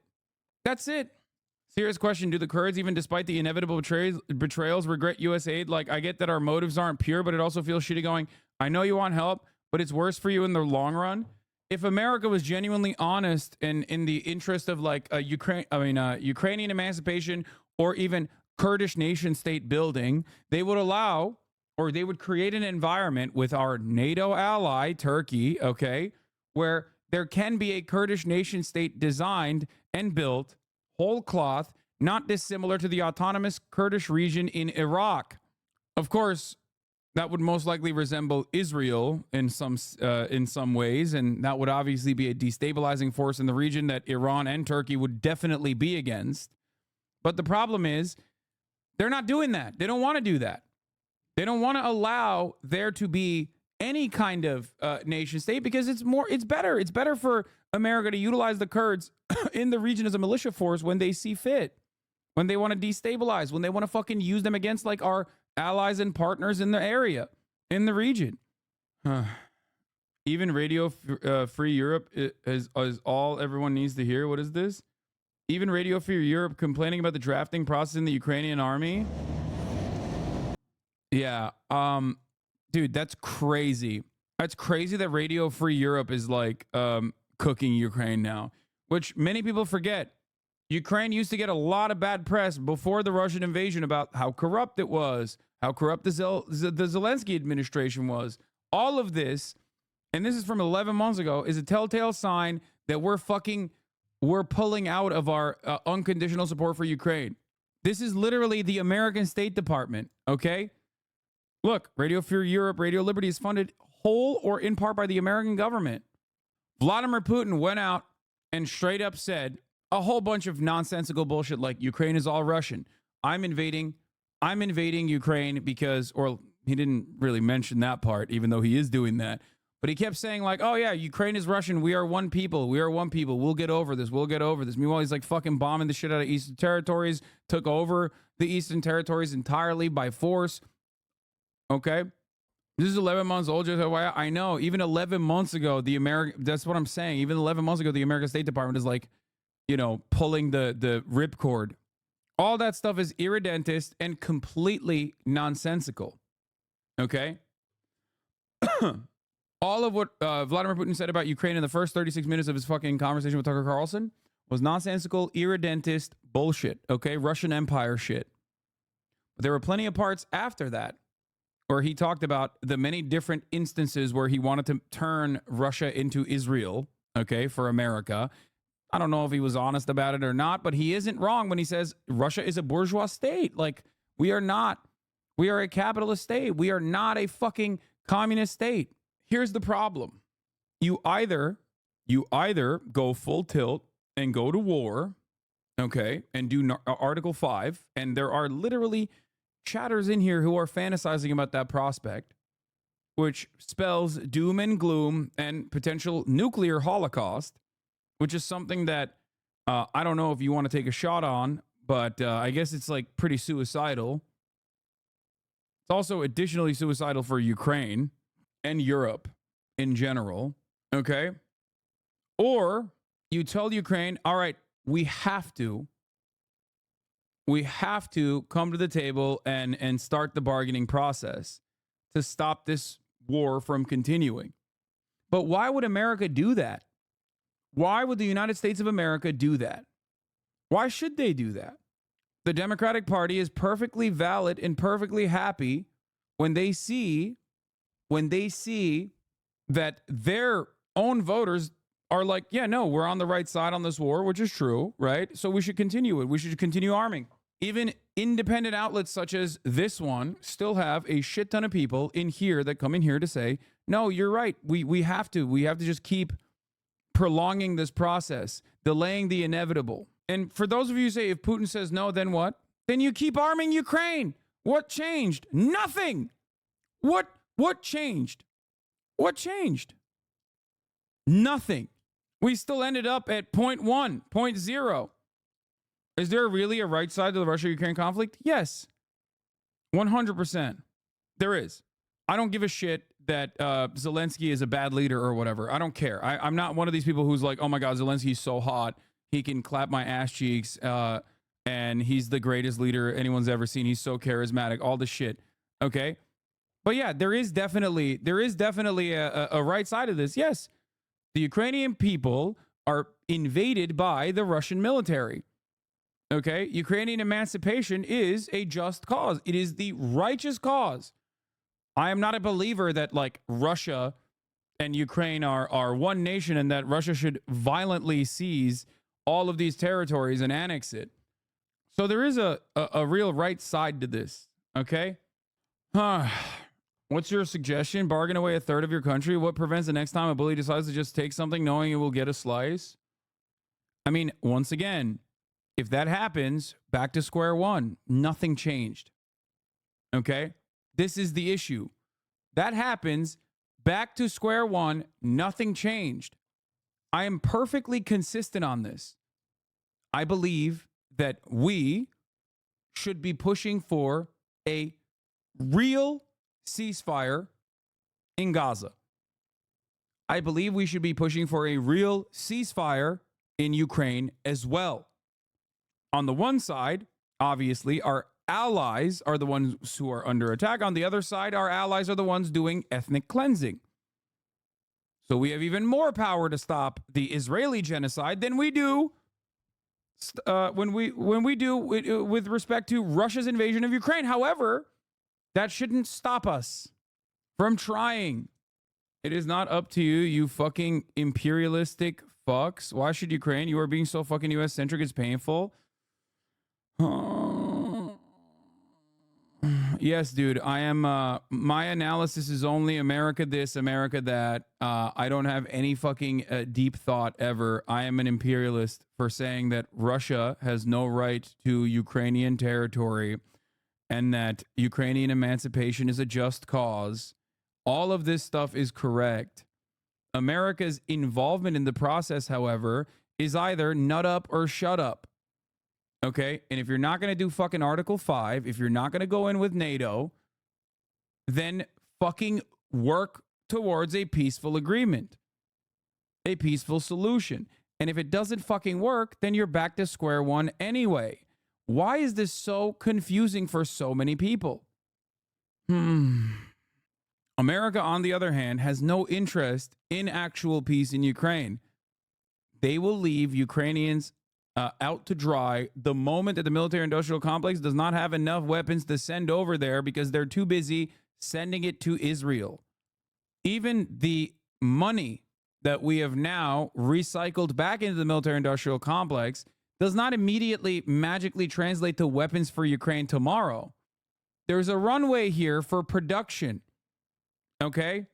That's it. Serious question. Do the Kurds, even despite the inevitable betrayals, regret U.S. aid? Like, I get that our motives aren't pure, but it also feels shitty going, I know you want help, but it's worse for you in the long run. If America was genuinely honest and in the interest of, like, Ukrainian emancipation or even Kurdish nation state building, they would allow, or they would create an environment with our NATO ally, Turkey, okay, where there can be a Kurdish nation state designed and built whole cloth, not dissimilar to the autonomous Kurdish region in Iraq. Of course, that would most likely resemble Israel in some ways, and that would obviously be a destabilizing force in the region that Iran and Turkey would definitely be against. But the problem is, they're not doing that. They don't want to do that. They don't want to allow there to be any kind of nation state because it's better. It's better for America to utilize the Kurds in the region as a militia force when they see fit, when they want to destabilize, when they want to fucking use them against like our allies and partners in the area, in the region. Even Radio Free Europe is all everyone needs to hear. What is this? Even Radio Free Europe complaining about the drafting process in the Ukrainian army. Yeah. Dude, that's crazy. That's crazy that Radio Free Europe is like cooking Ukraine now, which many people forget. Ukraine used to get a lot of bad press before the Russian invasion about how corrupt it was, how corrupt the Zelensky administration was. All of this, and this is from 11 months ago, is a telltale sign that we're pulling out of our unconditional support for Ukraine. This is literally the American State Department, okay? Look, Radio Free Europe, Radio Liberty is funded whole or in part by the American government. Vladimir Putin went out and straight up said a whole bunch of nonsensical bullshit like Ukraine is all Russian. I'm invading Ukraine because, or he didn't really mention that part, even though he is doing that. But he kept saying like, oh yeah, Ukraine is Russian. We are one people. We are one people. We'll get over this. We'll get over this. Meanwhile, he's like fucking bombing the shit out of Eastern Territories, took over the Eastern Territories entirely by force. Okay. This is 11 months old. Just I know. Even 11 months ago, that's what I'm saying. Even 11 months ago, the American State Department is like, pulling the ripcord. All that stuff is irredentist and completely nonsensical. Okay? All of what Vladimir Putin said about Ukraine in the first 36 minutes of his fucking conversation with Tucker Carlson was nonsensical, irredentist bullshit. Okay? Russian Empire shit. But there were plenty of parts after that where he talked about the many different instances where he wanted to turn Russia into Israel, okay, for America. I don't know if he was honest about it or not, but he isn't wrong when he says Russia is a bourgeois state. Like, we are not. We are a capitalist state. We are not a fucking communist state. Here's the problem. You either go full tilt and go to war, okay, and do Article 5, and there are literally chatters in here who are fantasizing about that prospect, which spells doom and gloom and potential nuclear holocaust, which is something that I don't know if you want to take a shot on, but I guess it's like pretty suicidal. It's also additionally suicidal for Ukraine and Europe in general, okay? Or you tell Ukraine, all right, we have to come to the table and start the bargaining process to stop this war from continuing. But why would America do that? Why would the United States of America do that? Why should they do that? The Democratic Party is perfectly valid and perfectly happy when they see that their own voters are like, yeah, no, we're on the right side on this war, which is true, right? So we should continue it. We should continue arming. Even independent outlets such as this one still have a shit ton of people in here that come in here to say, no, you're right. We have to just keep prolonging this process, delaying the inevitable. And for those of you who say, if Putin says no, then what? Then you keep arming Ukraine. What changed? Nothing. What changed? What changed? Nothing. We still ended up at 0.1, 0.0. Is there really a right side to the Russia-Ukraine conflict? Yes. 100%. There is. I don't give a shit that Zelensky is a bad leader or whatever. I don't care. I'm not one of these people who's like, oh my God, Zelensky's so hot. He can clap my ass cheeks and he's the greatest leader anyone's ever seen. He's so charismatic, all this shit. Okay? But yeah, there is definitely a right side of this. Yes. The Ukrainian people are invaded by the Russian military. Okay? Ukrainian emancipation is a just cause. It is the righteous cause. I am not a believer that like Russia and Ukraine are one nation and that Russia should violently seize all of these territories and annex it. So there is a real right side to this. Okay? What's your suggestion? Bargain away a third of your country? What prevents the next time a bully decides to just take something knowing it will get a slice? I mean, once again, if that happens, back to square one. Nothing changed. Okay? This is the issue. That happens, back to square one, nothing changed. I am perfectly consistent on this. I believe that we should be pushing for a real ceasefire in Gaza. I believe we should be pushing for a real ceasefire in Ukraine as well. On the one side, obviously, our allies are the ones who are under attack. On the other side, our allies are the ones doing ethnic cleansing. So we have even more power to stop the Israeli genocide than we do when we do with respect to Russia's invasion of Ukraine. However, that shouldn't stop us from trying. It is not up to you, you fucking imperialistic fucks. Why should Ukraine? You are being so fucking US centric. It's painful. Yes, dude. I am. My analysis is only America this, America that. I don't have any fucking deep thought ever. I am an imperialist for saying that Russia has no right to Ukrainian territory and that Ukrainian emancipation is a just cause. All of this stuff is correct. America's involvement in the process, however, is either nut up or shut up. Okay? And if you're not going to do fucking Article 5, if you're not going to go in with NATO, then fucking work towards a peaceful agreement, a peaceful solution. And if it doesn't fucking work, then you're back to square one anyway. Why is this so confusing for so many people? America, on the other hand, has no interest in actual peace in Ukraine. They will leave Ukrainians out to dry the moment that the military-industrial complex does not have enough weapons to send over there because they're too busy sending it to Israel. Even the money that we have now recycled back into the military-industrial complex does not immediately magically translate to weapons for Ukraine tomorrow. There's a runway here for production. Okay?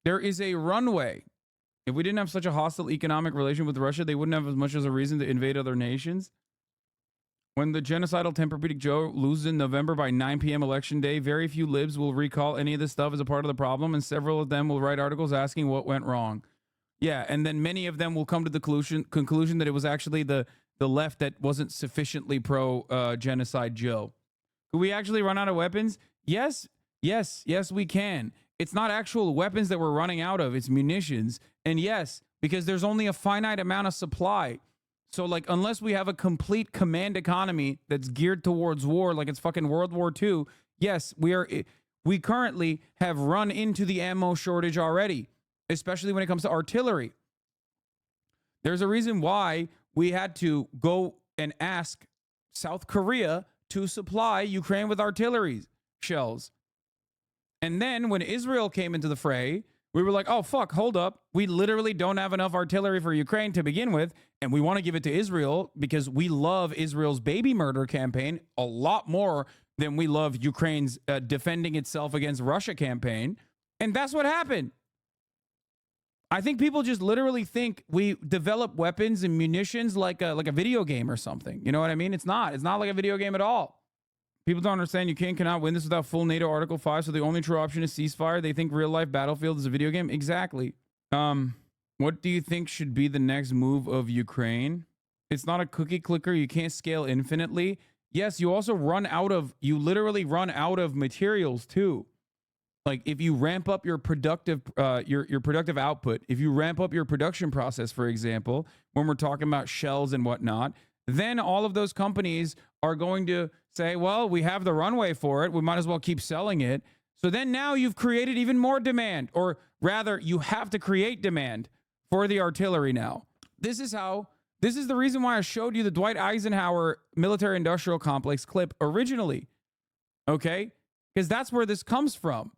There is a runway. If we didn't have such a hostile economic relation with Russia, they wouldn't have as much as a reason to invade other nations. When the genocidal Tempur-Pedic Joe loses in November by 9 p.m. election day, very few libs will recall any of this stuff as a part of the problem, and several of them will write articles asking what went wrong. Yeah, and then many of them will come to the conclusion that it was actually the left that wasn't sufficiently pro-genocide Joe. Could we actually run out of weapons? Yes, we can. It's not actual weapons that we're running out of. It's munitions. And yes, because there's only a finite amount of supply. So, like, unless we have a complete command economy that's geared towards war, like it's fucking World War II, yes, we currently have run into the ammo shortage already, especially when it comes to artillery. There's a reason why we had to go and ask South Korea to supply Ukraine with artillery shells. And then when Israel came into the fray, we were like, oh, fuck, hold up. We literally don't have enough artillery for Ukraine to begin with, and we want to give it to Israel because we love Israel's baby murder campaign a lot more than we love Ukraine's defending itself against Russia campaign. And that's what happened. I think people just literally think we develop weapons and munitions like a video game or something. You know what I mean? It's not. It's not like a video game at all. People don't understand Ukraine cannot win this without full NATO Article 5, so the only true option is ceasefire. They think real-life Battlefield is a video game. Exactly. What do you think should be the next move of Ukraine? It's not a cookie clicker. You can't scale infinitely. Yes, you also literally run out of materials too. Like if you ramp up your productive productive output, if you ramp up your production process, for example, when we're talking about shells and whatnot, then all of those companies are going to say, well, we have the runway for it. We might as well keep selling it. So then now you've created even more demand, or rather you have to create demand for the artillery now. This is the reason why I showed you the Dwight Eisenhower military industrial complex clip originally. Okay? Because that's where this comes from.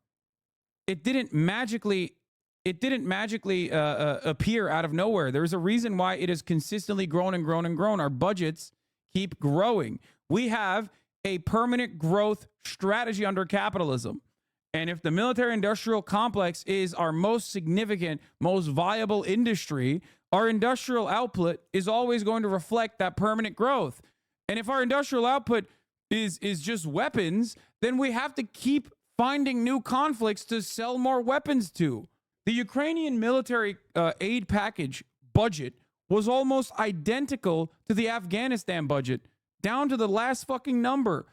It didn't magically appear out of nowhere. There's a reason why it has consistently grown and grown and grown. Our budgets keep growing. We have a permanent growth strategy under capitalism. And if the military-industrial complex is our most significant, most viable industry, our industrial output is always going to reflect that permanent growth. And if our industrial output is just weapons, then we have to keep finding new conflicts to sell more weapons to. The Ukrainian military aid package budget was almost identical to the Afghanistan budget, down to the last fucking number.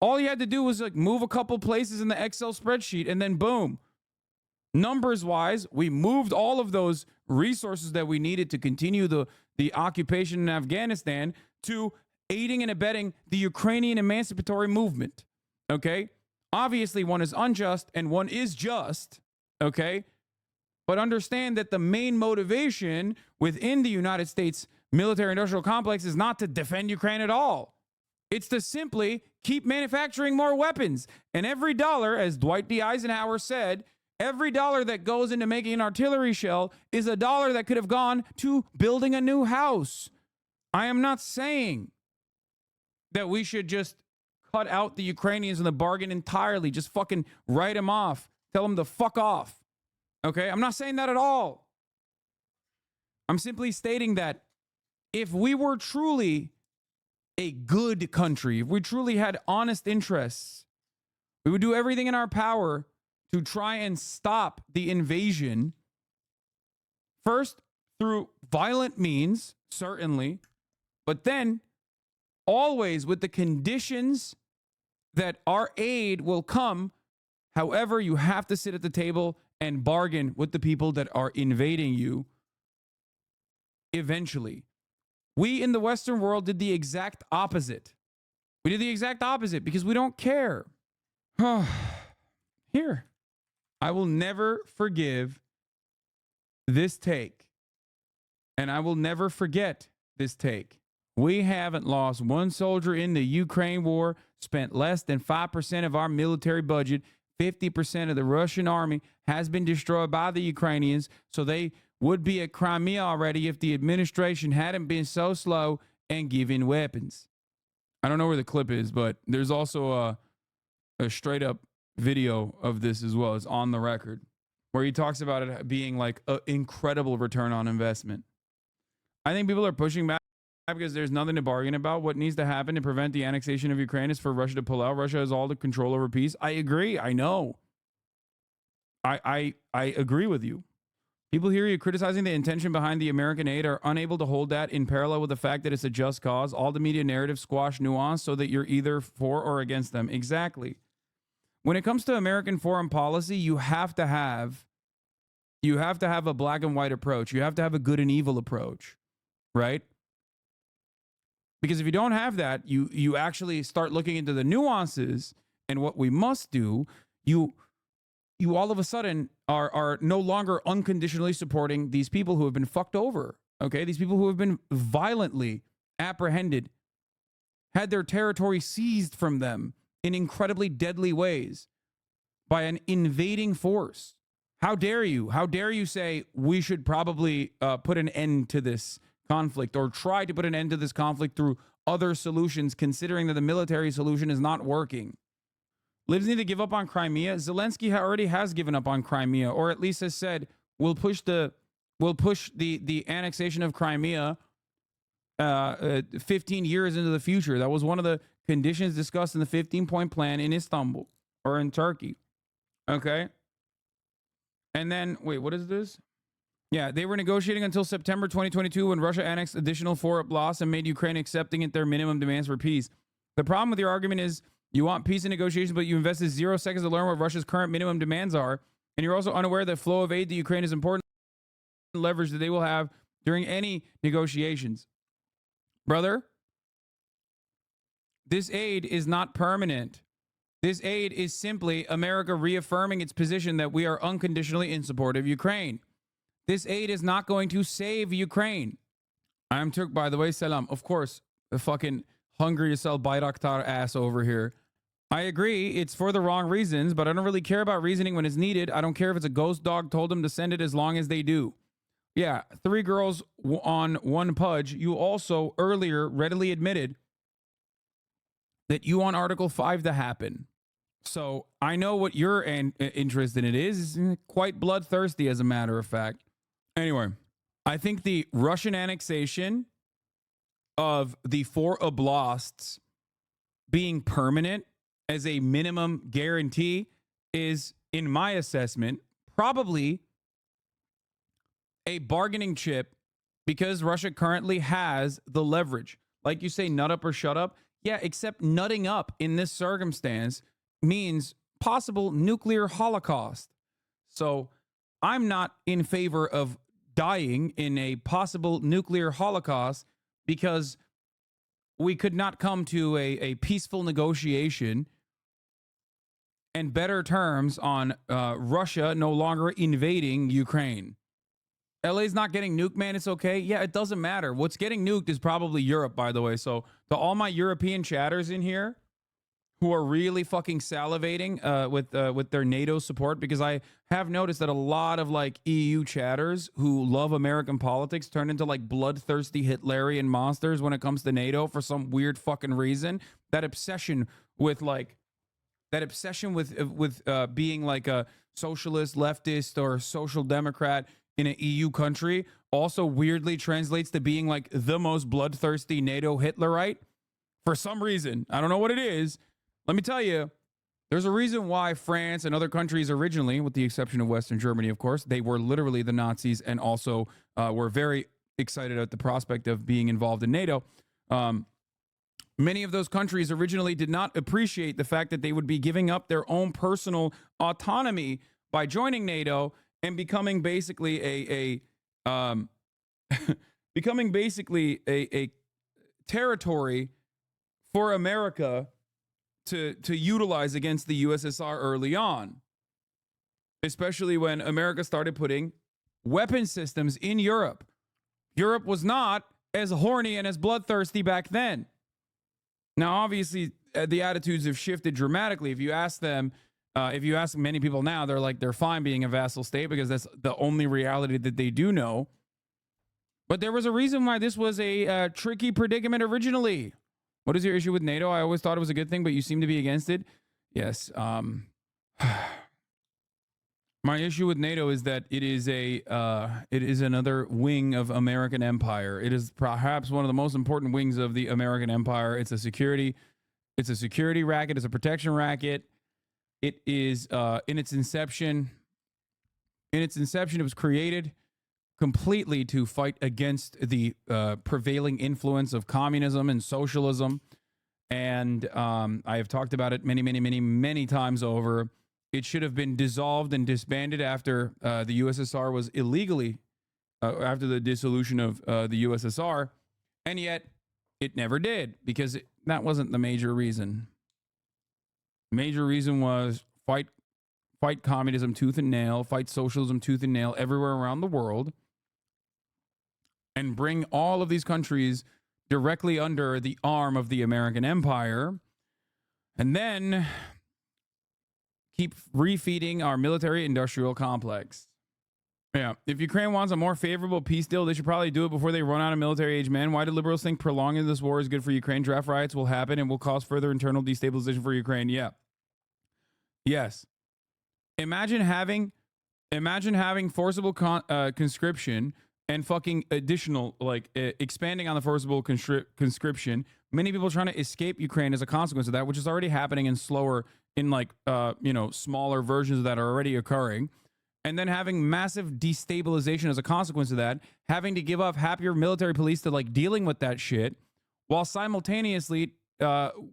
All you had to do was like move a couple places in the Excel spreadsheet, and then boom. Numbers wise, we moved all of those resources that we needed to continue the occupation in Afghanistan to aiding and abetting the Ukrainian emancipatory movement. Okay? Obviously, one is unjust and one is just. Okay? But understand that the main motivation within the United States military-industrial complex is not to defend Ukraine at all. It's to simply keep manufacturing more weapons. And every dollar, as Dwight D. Eisenhower said, every dollar that goes into making an artillery shell is a dollar that could have gone to building a new house. I am not saying that we should just cut out the Ukrainians in the bargain entirely. Just fucking write them off. Tell them to fuck off. Okay? I'm not saying that at all. I'm simply stating that if we were truly a good country, if we truly had honest interests, we would do everything in our power to try and stop the invasion. First, through violent means, certainly, but then always with the conditions that our aid will come. However, you have to sit at the table and bargain with the people that are invading you eventually. We in the Western world did the exact opposite. We did the exact opposite because we don't care. Here, I will never forgive this take, and I will never forget this take. We haven't lost one soldier in the Ukraine war, spent less than 5% of our military budget. 50% of the Russian army has been destroyed by the Ukrainians, so they would be at Crimea already if the administration hadn't been so slow and giving weapons. I don't know where the clip is, but there's also a straight up video of this as well. It's on the record where he talks about it being like an incredible return on investment. I think people are pushing back because there's nothing to bargain about. What needs to happen to prevent the annexation of Ukraine is for Russia to pull out. Russia has all the control over peace. I agree. I know. I agree with you. People hear you criticizing the intention behind the American aid are unable to hold that in parallel with the fact that it's a just cause. All the media narrative squash nuance so that you're either for or against them. Exactly. When it comes to American foreign policy, you have to have a black and white approach. You have to have a good and evil approach, right? Because if you don't have that, you actually start looking into the nuances and what we must do. You all of a sudden are no longer unconditionally supporting these people who have been fucked over. Okay, these people who have been violently apprehended, had their territory seized from them in incredibly deadly ways by an invading force. How dare you? How dare you say we should probably put an end to this conflict or try to put an end to this conflict through other solutions, considering that the military solution is not working? Libs need to give up on Crimea. Zelensky already has given up on Crimea, or at least has said we'll push the annexation of Crimea 15 years into the future. That was one of the conditions discussed in the 15-point plan in Istanbul or in Turkey. Okay. And then, wait, what is this? Yeah, they were negotiating until September 2022 when Russia annexed additional 4 oblasts and made Ukraine accepting it their minimum demands for peace. The problem with your argument is you want peace and negotiations, but you invested 0 seconds to learn what Russia's current minimum demands are. And you're also unaware that flow of aid to Ukraine is important leverage that they will have during any negotiations. Brother, this aid is not permanent. This aid is simply America reaffirming its position that we are unconditionally in support of Ukraine. This aid is not going to save Ukraine. I'm Turk, by the way. Salam. Of course, the fucking hungry to sell Bayraktar ass over here. I agree, it's for the wrong reasons, but I don't really care about reasoning when it's needed. I don't care if it's a ghost dog told them to send it as long as they do. Yeah, 3 girls on 1 pudge. You also earlier readily admitted that you want Article 5 to happen. So I know what your interest in it is. It's quite bloodthirsty, as a matter of fact. Anyway, I think the Russian annexation of the 4 oblasts being permanent as a minimum guarantee is, in my assessment, probably a bargaining chip because Russia currently has the leverage. Like you say, nut up or shut up. Yeah, except nutting up in this circumstance means possible nuclear holocaust. So I'm not in favor of dying in a possible nuclear holocaust because we could not come to a peaceful negotiation and better terms on Russia no longer invading Ukraine. LA's not getting nuked, man. It's okay. Yeah, it doesn't matter. What's getting nuked is probably Europe, by the way. So to all my European chatters in here who are really fucking salivating with their NATO support, because I have noticed that a lot of like EU chatters who love American politics turn into like bloodthirsty Hitlerian monsters when it comes to NATO for some weird fucking reason. That obsession with being like a socialist, leftist, or social democrat in an EU country also weirdly translates to being like the most bloodthirsty NATO Hitlerite for some reason. I don't know what it is. Let me tell you, there's a reason why France and other countries originally, with the exception of Western Germany, of course, they were literally the Nazis and also were very excited at the prospect of being involved in NATO. Many of those countries originally did not appreciate the fact that they would be giving up their own personal autonomy by joining NATO and becoming basically a territory for America to utilize against the USSR early on, especially when America started putting weapon systems in Europe. Europe was not as horny and as bloodthirsty back then. Now, obviously, the attitudes have shifted dramatically. If you ask many people now, they're fine being a vassal state because that's the only reality that they do know. But there was a reason why this was a tricky predicament originally. What is your issue with NATO? I always thought it was a good thing, but you seem to be against it. Yes. My issue with NATO is that it is another wing of American empire. It is perhaps one of the most important wings of the American empire. It's a security racket. It's a protection racket. It is in its inception. It was created completely to fight against the prevailing influence of communism and socialism. And I have talked about it many times over. It should have been dissolved and disbanded after the USSR was illegally, after the dissolution of the USSR. And yet it never did, because that wasn't the major reason. The major reason was fight communism tooth and nail, fight socialism tooth and nail everywhere around the world, and bring all of these countries directly under the arm of the American empire, and then keep refeeding our military-industrial complex. Yeah, if Ukraine wants a more favorable peace deal, they should probably do it before they run out of military-age men. Why do liberals think prolonging this war is good for Ukraine? Draft riots will happen and will cause further internal destabilization for Ukraine. Yeah. Yes. Imagine having forcible conscription and fucking additional, expanding on the forcible conscription. Many people trying to escape Ukraine as a consequence of that, which is already happening in smaller versions of that are already occurring. And then having massive destabilization as a consequence of that, having to give up half your military police to dealing with that shit, while simultaneously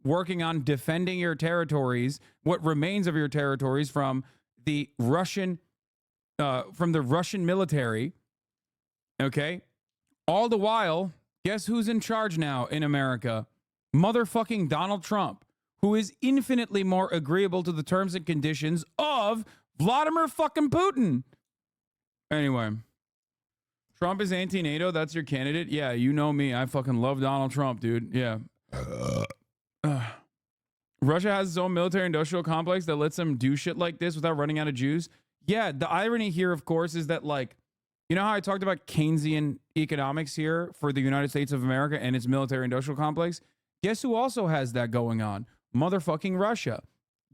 working on defending your territories, what remains of your territories from the Russian military. Okay. All the while, guess who's in charge now in America? Motherfucking Donald Trump, who is infinitely more agreeable to the terms and conditions of Vladimir fucking Putin. Anyway, Trump is anti-NATO. That's your candidate. Yeah, you know me. I fucking love Donald Trump, dude. Yeah. Russia has its own military-industrial complex that lets them do shit like this without running out of Jews. Yeah, the irony here, of course, is that you know how I talked about Keynesian economics here for the United States of America and its military-industrial complex? Guess who also has that going on? Motherfucking Russia.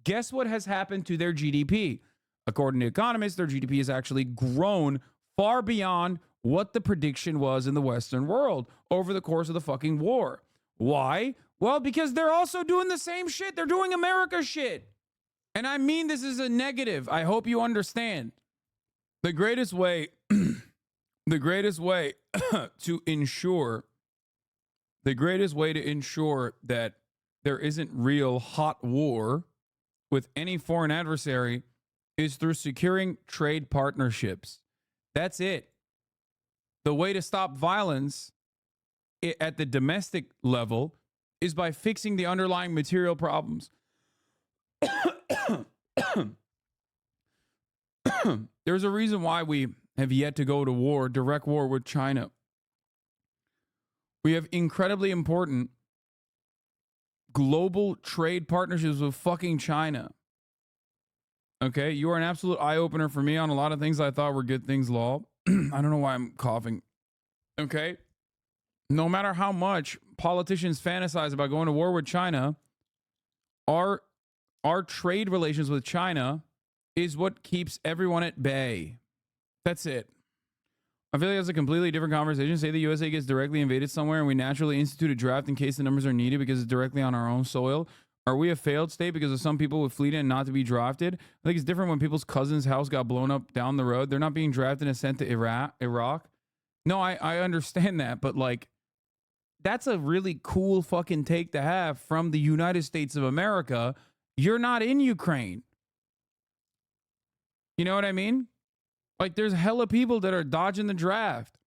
Guess what has happened to their GDP? According to economists, their GDP has actually grown far beyond what the prediction was in the Western world over the course of the fucking war. Why? Well, because they're also doing the same shit. They're doing America shit. And I mean this is a negative. I hope you understand. The greatest way The greatest way to ensure that there isn't real hot war with any foreign adversary is through securing trade partnerships. That's it. The way to stop violence at the domestic level is by fixing the underlying material problems. There's a reason why we have yet to go to war, direct war with China. We have incredibly important global trade partnerships with fucking China. Okay, you are an absolute eye-opener for me on a lot of things I thought were good things, Law. I don't know why I'm coughing. Okay? No matter how much politicians fantasize about going to war with China, our trade relations with China is what keeps everyone at bay. That's it. I feel like that's a completely different conversation. Say the USA gets directly invaded somewhere and we naturally institute a draft in case the numbers are needed because it's directly on our own soil. Are we a failed state because of some people with fleet in not to be drafted? I think it's different when people's cousin's house got blown up down the road. They're not being drafted and sent to Iraq. No, I understand that, but like, that's a really cool fucking take to have from the United States of America. You're not in Ukraine. You know what I mean? Like, there's hella people that are dodging the draft,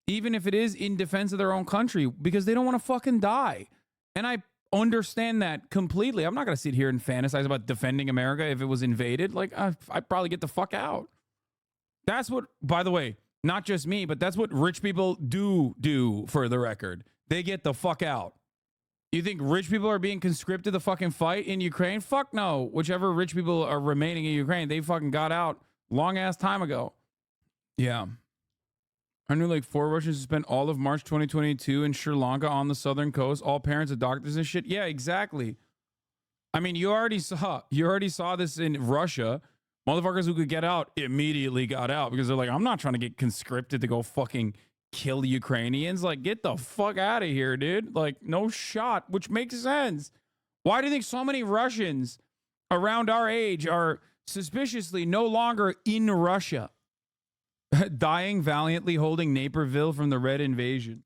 even if it is in defense of their own country, because they don't want to fucking die. And I understand that completely. I'm not going to sit here and fantasize about defending America if it was invaded. Like, I'd probably get the fuck out. That's what, by the way, not just me, but that's what rich people do for the record. They get the fuck out. You think rich people are being conscripted to fucking fight in Ukraine? Fuck no. Whichever rich people are remaining in Ukraine, they fucking got out long ass time ago. Yeah. I knew like 4 Russians who spent all of March 2022 in Sri Lanka on the southern coast, all parents of doctors and shit. Yeah, exactly. I mean, you already saw this in Russia. Motherfuckers who could get out immediately got out because they're like, I'm not trying to get conscripted to go fucking kill Ukrainians. Like, get the fuck out of here, dude. Like, no shot, which makes sense. Why do you think so many Russians around our age are suspiciously no longer in Russia? Dying valiantly holding Naperville from the Red Invasion.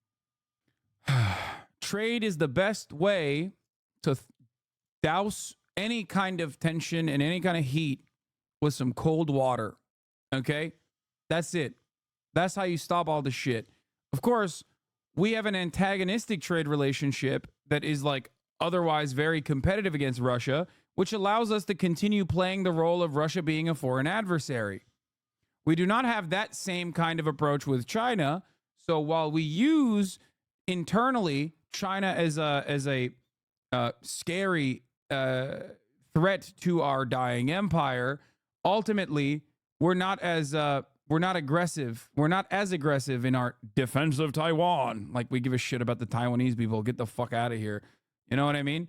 Trade is the best way to douse any kind of tension and any kind of heat with some cold water. Okay? That's it. That's how you stop all the shit. Of course, we have an antagonistic trade relationship that is like otherwise very competitive against Russia, which allows us to continue playing the role of Russia being a foreign adversary. We do not have that same kind of approach with China. So while we use internally China as a scary threat to our dying empire, ultimately we're not as aggressive. We're not as aggressive in our defense of Taiwan. Like, we give a shit about the Taiwanese people. Get the fuck out of here. You know what I mean?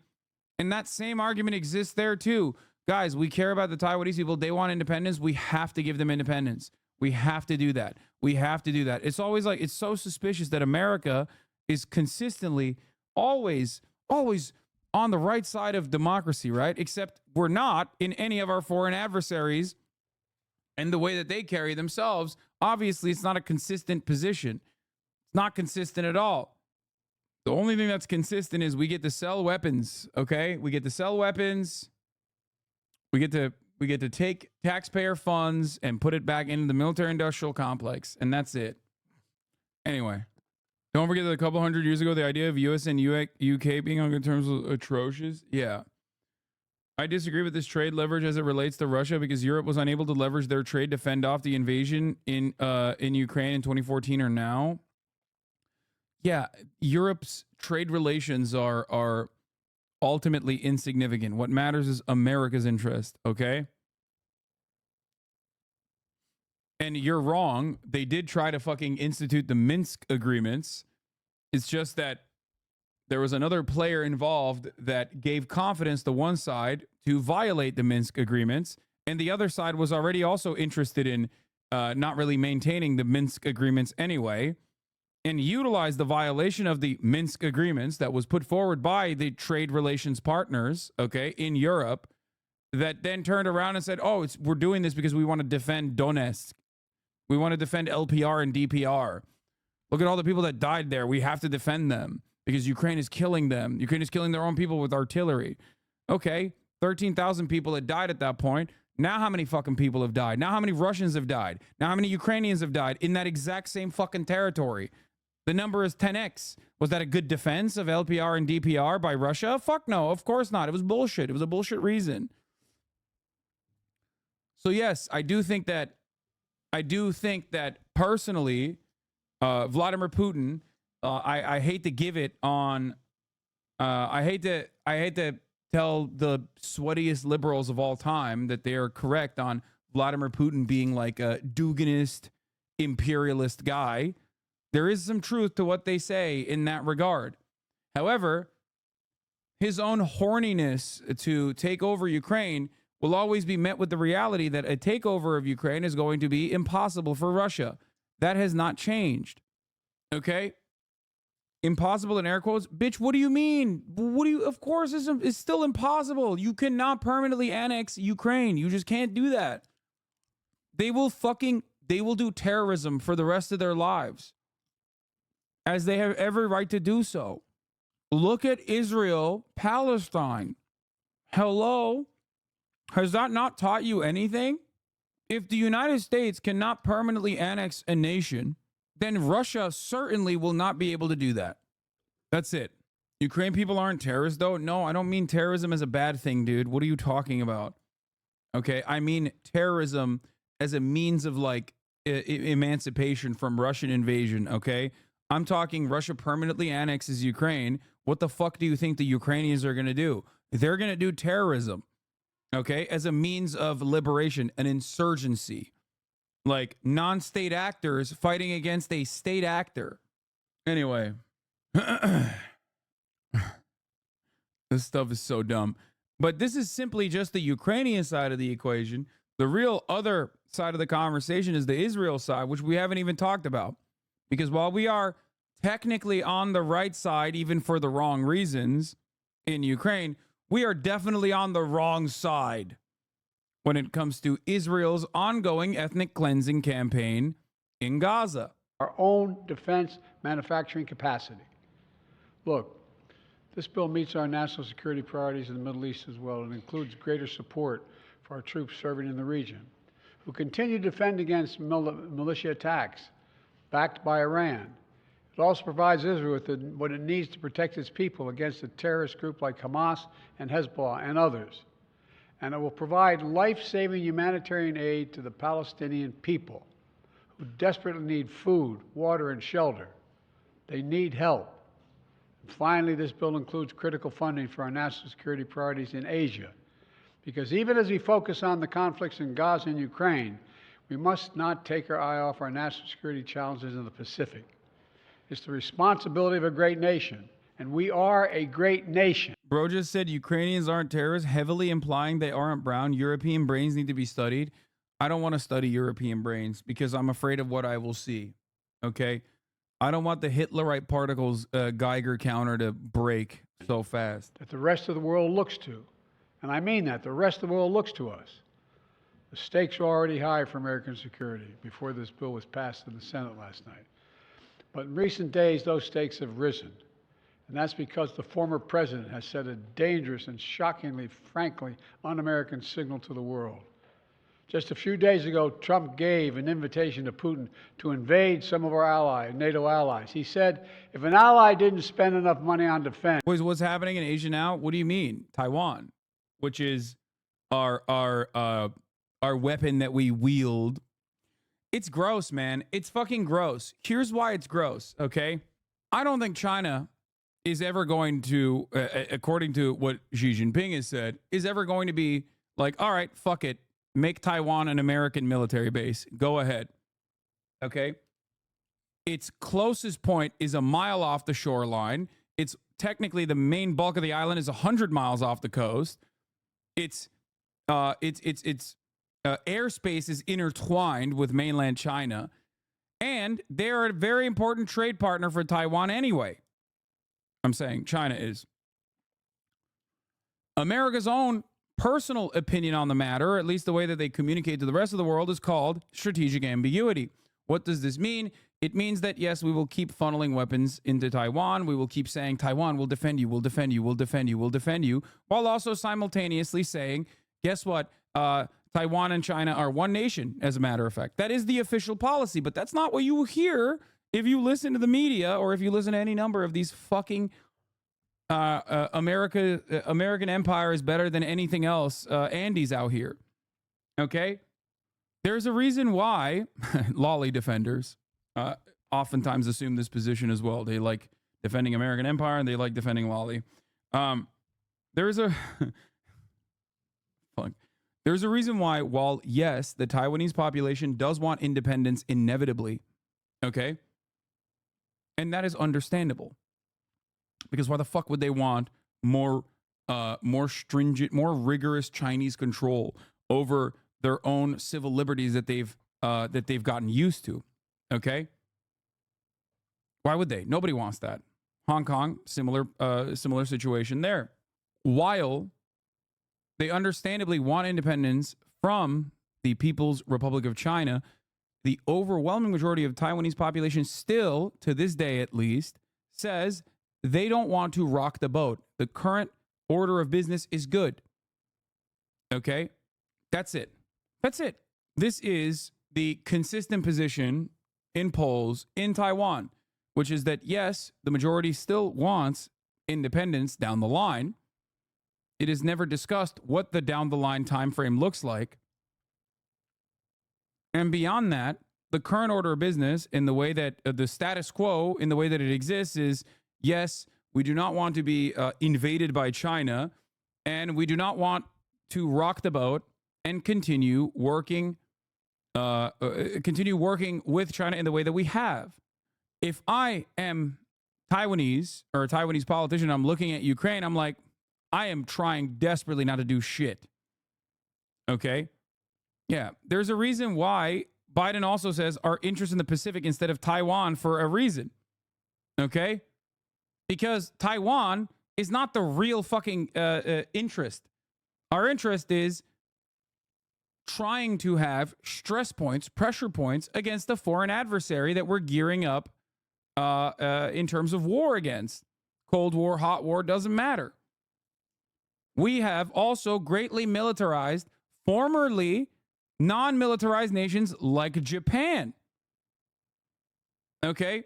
And that same argument exists there too. Guys, we care about the Taiwanese people. They want independence. We have to give them independence. We have to do that. We have to do that. It's always like, it's so suspicious that America is consistently always on the right side of democracy, right? Except we're not in any of our foreign adversaries and the way that they carry themselves. Obviously, it's not a consistent position. It's not consistent at all. The only thing that's consistent is we get to sell weapons, okay? We get to sell weapons. We get to take taxpayer funds and put it back into the military-industrial complex, and that's it. Anyway, don't forget that a couple hundred years ago, the idea of U.S. and UK being on good terms was atrocious. Yeah. I disagree with this trade leverage as it relates to Russia because Europe was unable to leverage their trade to fend off the invasion in Ukraine in 2014 or now. Yeah, Europe's trade relations are ultimately insignificant. What matters is America's interest, okay? And you're wrong. They did try to fucking institute the Minsk agreements. It's just that there was another player involved that gave confidence to one side to violate the Minsk agreements, and the other side was already also interested in not really maintaining the Minsk agreements anyway, and utilized the violation of the Minsk agreements that was put forward by the trade relations partners, okay, in Europe, that then turned around and said, oh, we're doing this because we want to defend Donetsk. We want to defend LPR and DPR. Look at all the people that died there. We have to defend them because Ukraine is killing them. Ukraine is killing their own people with artillery. Okay, 13,000 people had died at that point. Now how many fucking people have died? Now how many Russians have died? Now how many Ukrainians have died in that exact same fucking territory? The number is 10x. Was that a good defense of LPR and DPR by Russia? Fuck no, of course not. It was bullshit. It was a bullshit reason. So yes, I do think that personally, Vladimir Putin, I hate to give it on, I hate to tell the sweatiest liberals of all time that they are correct on Vladimir Putin being like a Duginist, imperialist guy. There is some truth to what they say in that regard. However, his own horniness to take over Ukraine will always be met with the reality that a takeover of Ukraine is going to be impossible for Russia. That has not changed. Okay? Impossible in air quotes? Bitch, what do you mean? Of course, it's still impossible. You cannot permanently annex Ukraine. You just can't do that. They will do terrorism for the rest of their lives, as they have every right to do so. Look at Israel, Palestine. Hello? Has that not taught you anything? If the United States cannot permanently annex a nation, then Russia certainly will not be able to do that. That's it. Ukraine people aren't terrorists, though? No, I don't mean terrorism as a bad thing, dude. What are you talking about? Okay, I mean terrorism as a means of like emancipation from Russian invasion, okay? I'm talking Russia permanently annexes Ukraine. What the fuck do you think the Ukrainians are going to do? They're going to do terrorism, okay, as a means of liberation, an insurgency. Like non-state actors fighting against a state actor. Anyway, this stuff is so dumb. But this is simply just the Ukrainian side of the equation. The real other side of the conversation is the Israel side, which we haven't even talked about. Because while we are technically on the right side, even for the wrong reasons in Ukraine, we are definitely on the wrong side when it comes to Israel's ongoing ethnic cleansing campaign in Gaza. Our own defense manufacturing capacity. Look, this bill meets our national security priorities in the Middle East as well. It includes greater support for our troops serving in the region, who continue to defend against militia attacks backed by Iran. It also provides Israel with what it needs to protect its people against a terrorist group like Hamas and Hezbollah and others. And it will provide life-saving humanitarian aid to the Palestinian people who desperately need food, water, and shelter. They need help. And finally, this bill includes critical funding for our national security priorities in Asia. Because even as we focus on the conflicts in Gaza and Ukraine, we must not take our eye off our national security challenges in the Pacific. It's the responsibility of a great nation, and we are a great nation. Bro just said Ukrainians aren't terrorists, heavily implying they aren't brown. European brains need to be studied. I don't want to study European brains because I'm afraid of what I will see. Okay? I don't want the Hitlerite particles Geiger counter to break so fast. That the rest of the world looks to. And I mean that. The rest of the world looks to us. The stakes were already high for American security before this bill was passed in the Senate last night. But in recent days, those stakes have risen. And that's because the former president has set a dangerous and shockingly, frankly, un-American signal to the world. Just a few days ago, Trump gave an invitation to Putin to invade some of our allies, NATO allies. He said, if an ally didn't spend enough money on defense... What's happening in Asia now? What do you mean? Taiwan, which is our weapon that we wield. It's gross, man. It's fucking gross. Here's why it's gross, okay? I don't think China is ever going to, according to what Xi Jinping has said, is ever going to be like, all right, fuck it. Make Taiwan an American military base. Go ahead. Okay? Its closest point is a mile off the shoreline. It's technically the main bulk of the island is 100 miles off the coast. Its airspace is intertwined with mainland China, and they're a very important trade partner for Taiwan anyway. I'm saying China is. America's own personal opinion on the matter, or at least the way that they communicate to the rest of the world, is called strategic ambiguity. What does this mean? It means that, yes, we will keep funneling weapons into Taiwan. We will keep saying, Taiwan will defend you, will defend you, will defend you, will defend you, while also simultaneously saying, guess what? Taiwan and China are one nation, as a matter of fact. That is the official policy, but that's not what you hear if you listen to the media or if you listen to any number of these fucking American empire is better than anything else. Andy's out here. Okay? There's a reason why lolly defenders oftentimes assume this position as well. They like defending American empire and they like defending lolly. There's a There's a reason why, while yes, the Taiwanese population does want independence inevitably, okay? And that is understandable. Because why the fuck would they want more stringent, more rigorous Chinese control over their own civil liberties that they've gotten used to? Okay? Why would they? Nobody wants that. Hong Kong, similar situation there. While they understandably want independence from the People's Republic of China, the overwhelming majority of Taiwanese population still, to this day at least, says they don't want to rock the boat. The current order of business is good. Okay? That's it. That's it. This is the consistent position in polls in Taiwan, which is that, yes, the majority still wants independence down the line. It is never discussed what the down the line time frame looks like. And beyond that, the current order of business in the way that the status quo in the way that it exists is, yes, we do not want to be invaded by China, and we do not want to rock the boat and continue working with China in the way that we have. If I am Taiwanese or a Taiwanese politician, I'm looking at Ukraine, I'm like, I am trying desperately not to do shit. Okay? Yeah. There's a reason why Biden also says our interest in the Pacific instead of Taiwan for a reason. Okay? Because Taiwan is not the real fucking interest. Our interest is trying to have stress points, pressure points against a foreign adversary that we're gearing up in terms of war against. Cold War, hot war, doesn't matter. We have also greatly militarized formerly non-militarized nations like Japan. Okay?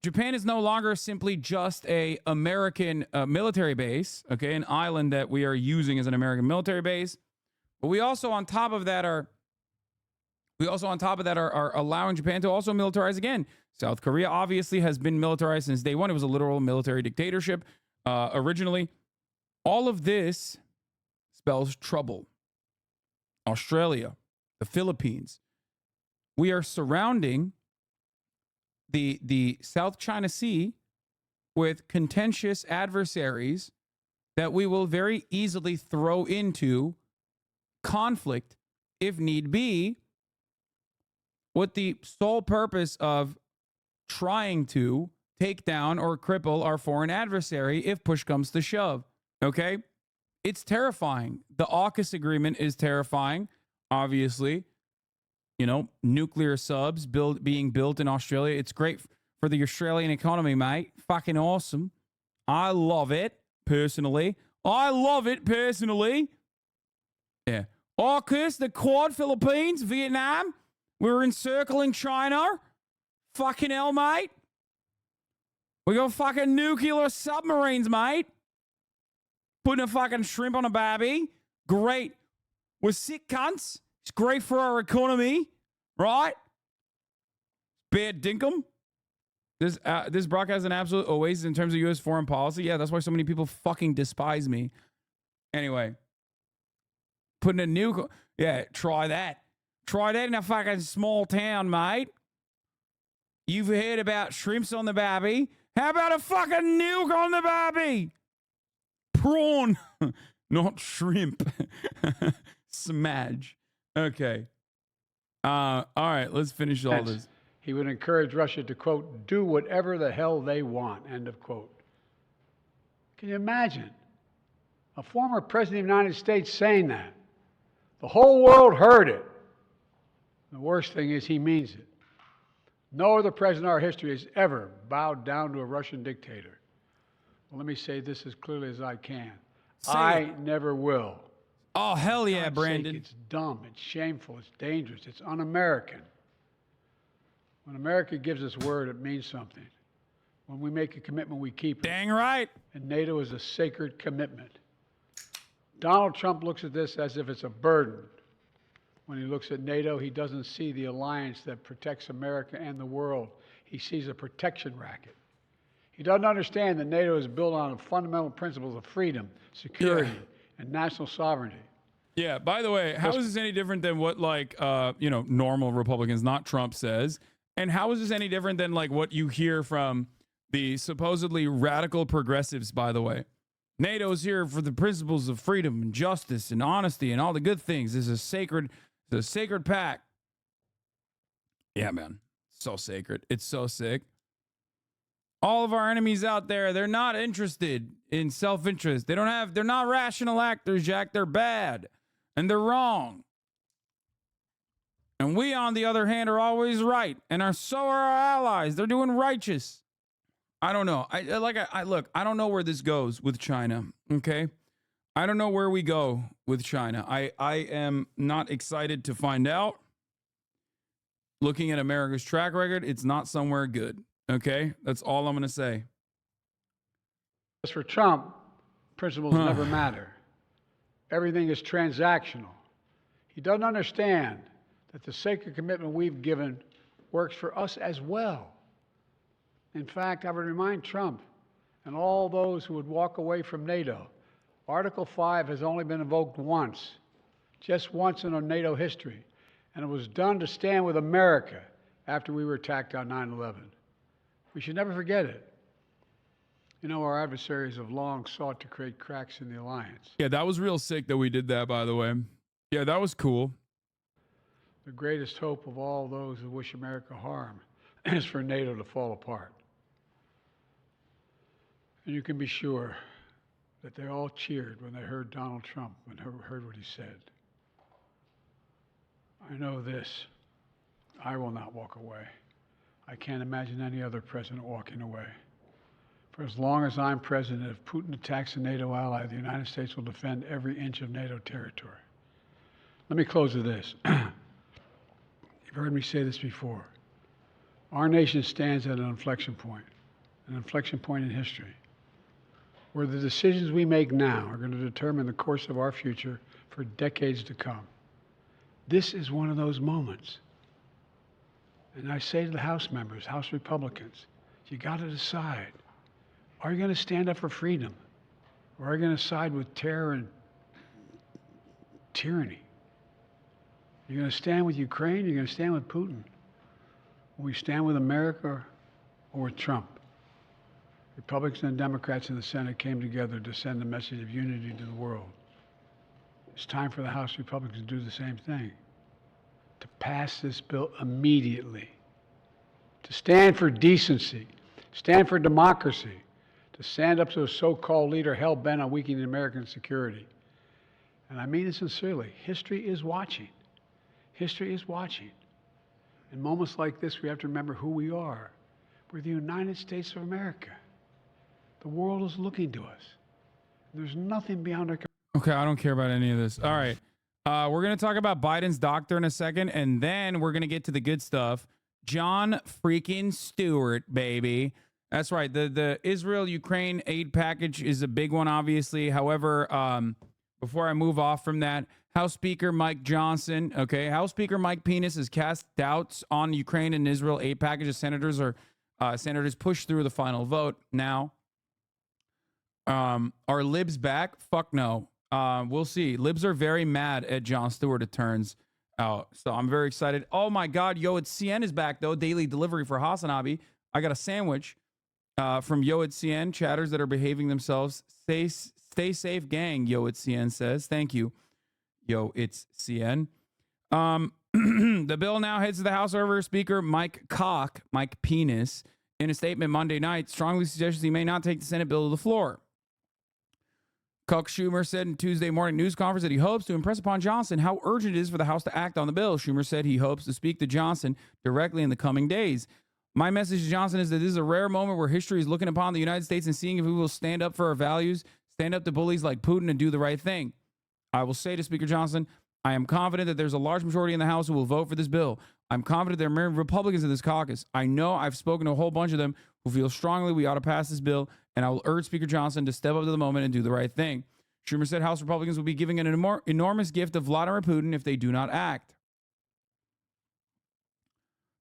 Japan is no longer simply just a American military base, okay, an island that we are using as an American military base. But we also on top of that are allowing Japan to also militarize again. South Korea obviously has been militarized since day one. It was a literal military dictatorship originally. All of this spells trouble. Australia, the Philippines. We are surrounding the South China Sea with contentious adversaries that we will very easily throw into conflict if need be, with the sole purpose of trying to take down or cripple our foreign adversary if push comes to shove. Okay? It's terrifying. The AUKUS agreement is terrifying, obviously. You know, nuclear subs being built in Australia. It's great for the Australian economy, mate. Fucking awesome. I love it, personally. Yeah. AUKUS, the Quad, Philippines, Vietnam. We're encircling China. Fucking hell, mate. We got fucking nuclear submarines, mate. Putting a fucking shrimp on a barbie. Great. We're sick cunts. It's great for our economy, right? Bear dinkum. This broadcast is an absolute oasis in terms of U.S. foreign policy. Yeah, that's why so many people fucking despise me. Anyway. Putting a nuke. Yeah, try that. Try that in a fucking small town, mate. You've heard about shrimps on the barbie. How about a fucking nuke on the barbie? Prawn, not shrimp. Smudge. Okay. All right, let's finish all this. He would encourage Russia to, quote, do whatever the hell they want, end of quote. Can you imagine? A former president of the United States saying that. The whole world heard it. The worst thing is he means it. No other president in our history has ever bowed down to a Russian dictator. Well, let me say this as clearly as I can. I never will. Oh, hell yeah, God's Brandon. sake, it's dumb, it's shameful, it's dangerous, it's un-American. When America gives its word, it means something. When we make a commitment, we keep it. Dang right. And NATO is a sacred commitment. Donald Trump looks at this as if it's a burden. When he looks at NATO, he doesn't see the alliance that protects America and the world. He sees a protection racket. He doesn't understand that NATO is built on fundamental principles of freedom, security, and national sovereignty. Yeah, by the way, how is this any different than what, like, normal Republicans, not Trump, says? And how is this any different than, like, what you hear from the supposedly radical progressives, by the way? NATO's here for the principles of freedom and justice and honesty and all the good things. It's a sacred pact. Yeah, man. So sacred. It's so sick. All of our enemies out there, they're not interested in self-interest. They're not rational actors, Jack. They're bad. And they're wrong. And we, on the other hand, are always right. And so are our allies. They're doing righteous. I don't know. Look, I don't know where this goes with China. Okay? I don't know where we go with China. I am not excited to find out. Looking at America's track record, it's not somewhere good. Okay? That's all I'm going to say. As for Trump, principles never matter. Everything is transactional. He doesn't understand that the sacred commitment we've given works for us as well. In fact, I would remind Trump and all those who would walk away from NATO, Article 5 has only been invoked once, just once in our NATO history, and it was done to stand with America after we were attacked on 9/11. We should never forget it. You know, our adversaries have long sought to create cracks in the alliance. Yeah, that was real sick that we did that, by the way. Yeah, that was cool. The greatest hope of all those who wish America harm is for NATO to fall apart. And you can be sure that they all cheered when they heard Donald Trump and heard what he said. I know this. I will not walk away. I can't imagine any other president walking away. For as long as I'm president, if Putin attacks a NATO ally, the United States will defend every inch of NATO territory. Let me close with this. You've heard me say this before. Our nation stands at an inflection point in history, where the decisions we make now are going to determine the course of our future for decades to come. This is one of those moments. And I say to the House members, House Republicans, you got to decide. Are you going to stand up for freedom? Or are you going to side with terror and tyranny? You're going to stand with Ukraine? You're going to stand with Putin? Will you stand with America or with Trump? Republicans and Democrats in the Senate came together to send a message of unity to the world. It's time for the House Republicans to do the same thing. To pass this bill immediately. To stand for decency. Stand for democracy. To stand up to a so-called leader hell-bent on weakening American security. And I mean it sincerely. History is watching. History is watching. In moments like this, we have to remember who we are. We're the United States of America. The world is looking to us. There's nothing beyond our... Okay, I don't care about any of this. All right. We're going to talk about Biden's doctor in a second, and then we're going to get to the good stuff. John freaking Stewart, baby. That's right. The Israel-Ukraine aid package is a big one, obviously. However, before I move off from that, House Speaker Mike Johnson, okay, House Speaker Mike Penis has cast doubts on Ukraine and Israel aid package as senators push through the final vote. Now, are libs back? Fuck no. We'll see. Libs are very mad at Jon Stewart, it turns out. So I'm very excited. Oh my God, Yo at CN is back though. Daily delivery for Hasanabi. I got a sandwich from Yo at CN. Chatters that are behaving themselves. Stay safe, gang, Yo at CN says. Thank you, Yo, it's CN. The bill now heads to the House over Speaker Mike Penis, in a statement Monday night, strongly suggests he may not take the Senate bill to the floor. Chuck Schumer said in Tuesday morning news conference that he hopes to impress upon Johnson how urgent it is for the House to act on the bill. Schumer said he hopes to speak to Johnson directly in the coming days. My message to Johnson is that this is a rare moment where history is looking upon the United States and seeing if we will stand up for our values, stand up to bullies like Putin, and do the right thing. I will say to Speaker Johnson, I am confident that there's a large majority in the House who will vote for this bill. I'm confident there are many Republicans in this caucus. I know I've spoken to a whole bunch of them who feel strongly we ought to pass this bill, and I will urge Speaker Johnson to step up to the moment and do the right thing. Schumer said House Republicans will be giving an enormous gift of Vladimir Putin if they do not act.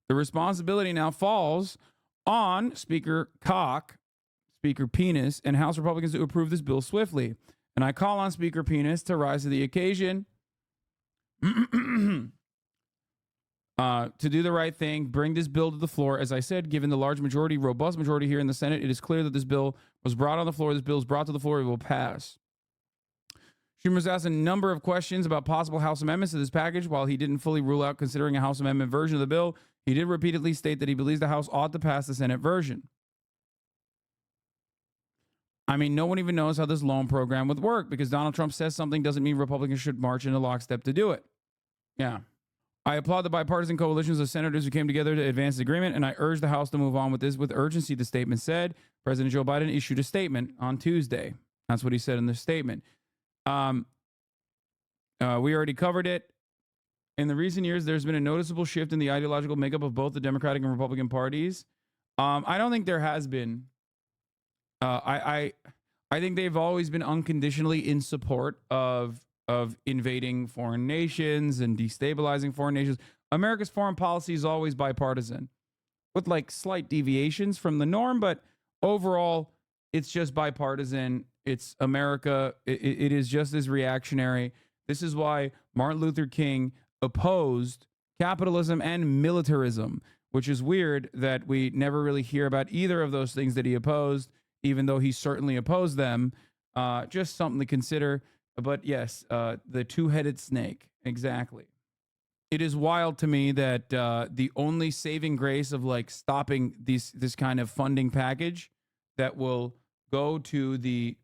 The responsibility now falls on Speaker Cock, Speaker Penis, and House Republicans to approve this bill swiftly. And I call on Speaker Penis to rise to the occasion, to do the right thing, bring this bill to the floor. As I said, given the large majority, robust majority here in the Senate, it is clear that this bill was brought on the floor. This bill is brought to the floor. It will pass. Schumer's asked a number of questions about possible House amendments to this package. While he didn't fully rule out considering a House amendment version of the bill, he did repeatedly state that he believes the House ought to pass the Senate version. I mean, no one even knows how this loan program would work because Donald Trump says something doesn't mean Republicans should march into lockstep to do it. Yeah. I applaud the bipartisan coalitions of senators who came together to advance the agreement, and I urge the House to move on with this with urgency, the statement said. President Joe Biden issued a statement on Tuesday. That's what he said in the statement. We already covered it. In the recent years, there's been a noticeable shift in the ideological makeup of both the Democratic and Republican parties. I don't think there has been. I think they've always been unconditionally in support of invading foreign nations and destabilizing foreign nations. America's foreign policy is always bipartisan, with like slight deviations from the norm, but overall, it's just bipartisan. It's America. It is just as reactionary. This is why Martin Luther King opposed capitalism and militarism, which is weird that we never really hear about either of those things that he opposed, even though he certainly opposed them. Just something to consider. But yes, the two-headed snake, exactly. It is wild to me that the only saving grace of like stopping this kind of funding package that will go to the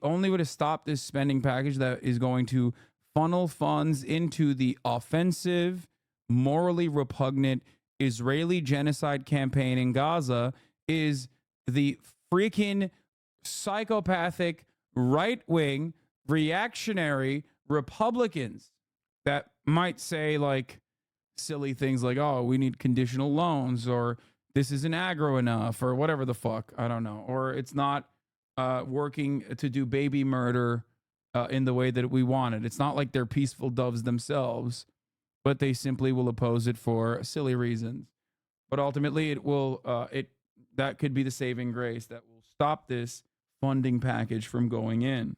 only way to stop this spending package that is going to funnel funds into the offensive, morally repugnant Israeli genocide campaign in Gaza is the freaking psychopathic, right-wing, reactionary Republicans that might say like silly things like, oh, we need conditional loans, or this isn't aggro enough, or whatever the fuck, I don't know, or it's not working to do baby murder in the way that we wanted. It's not like they're peaceful doves themselves, but they simply will oppose it for silly reasons. But ultimately, it will that could be the saving grace that will stop this funding package from going in.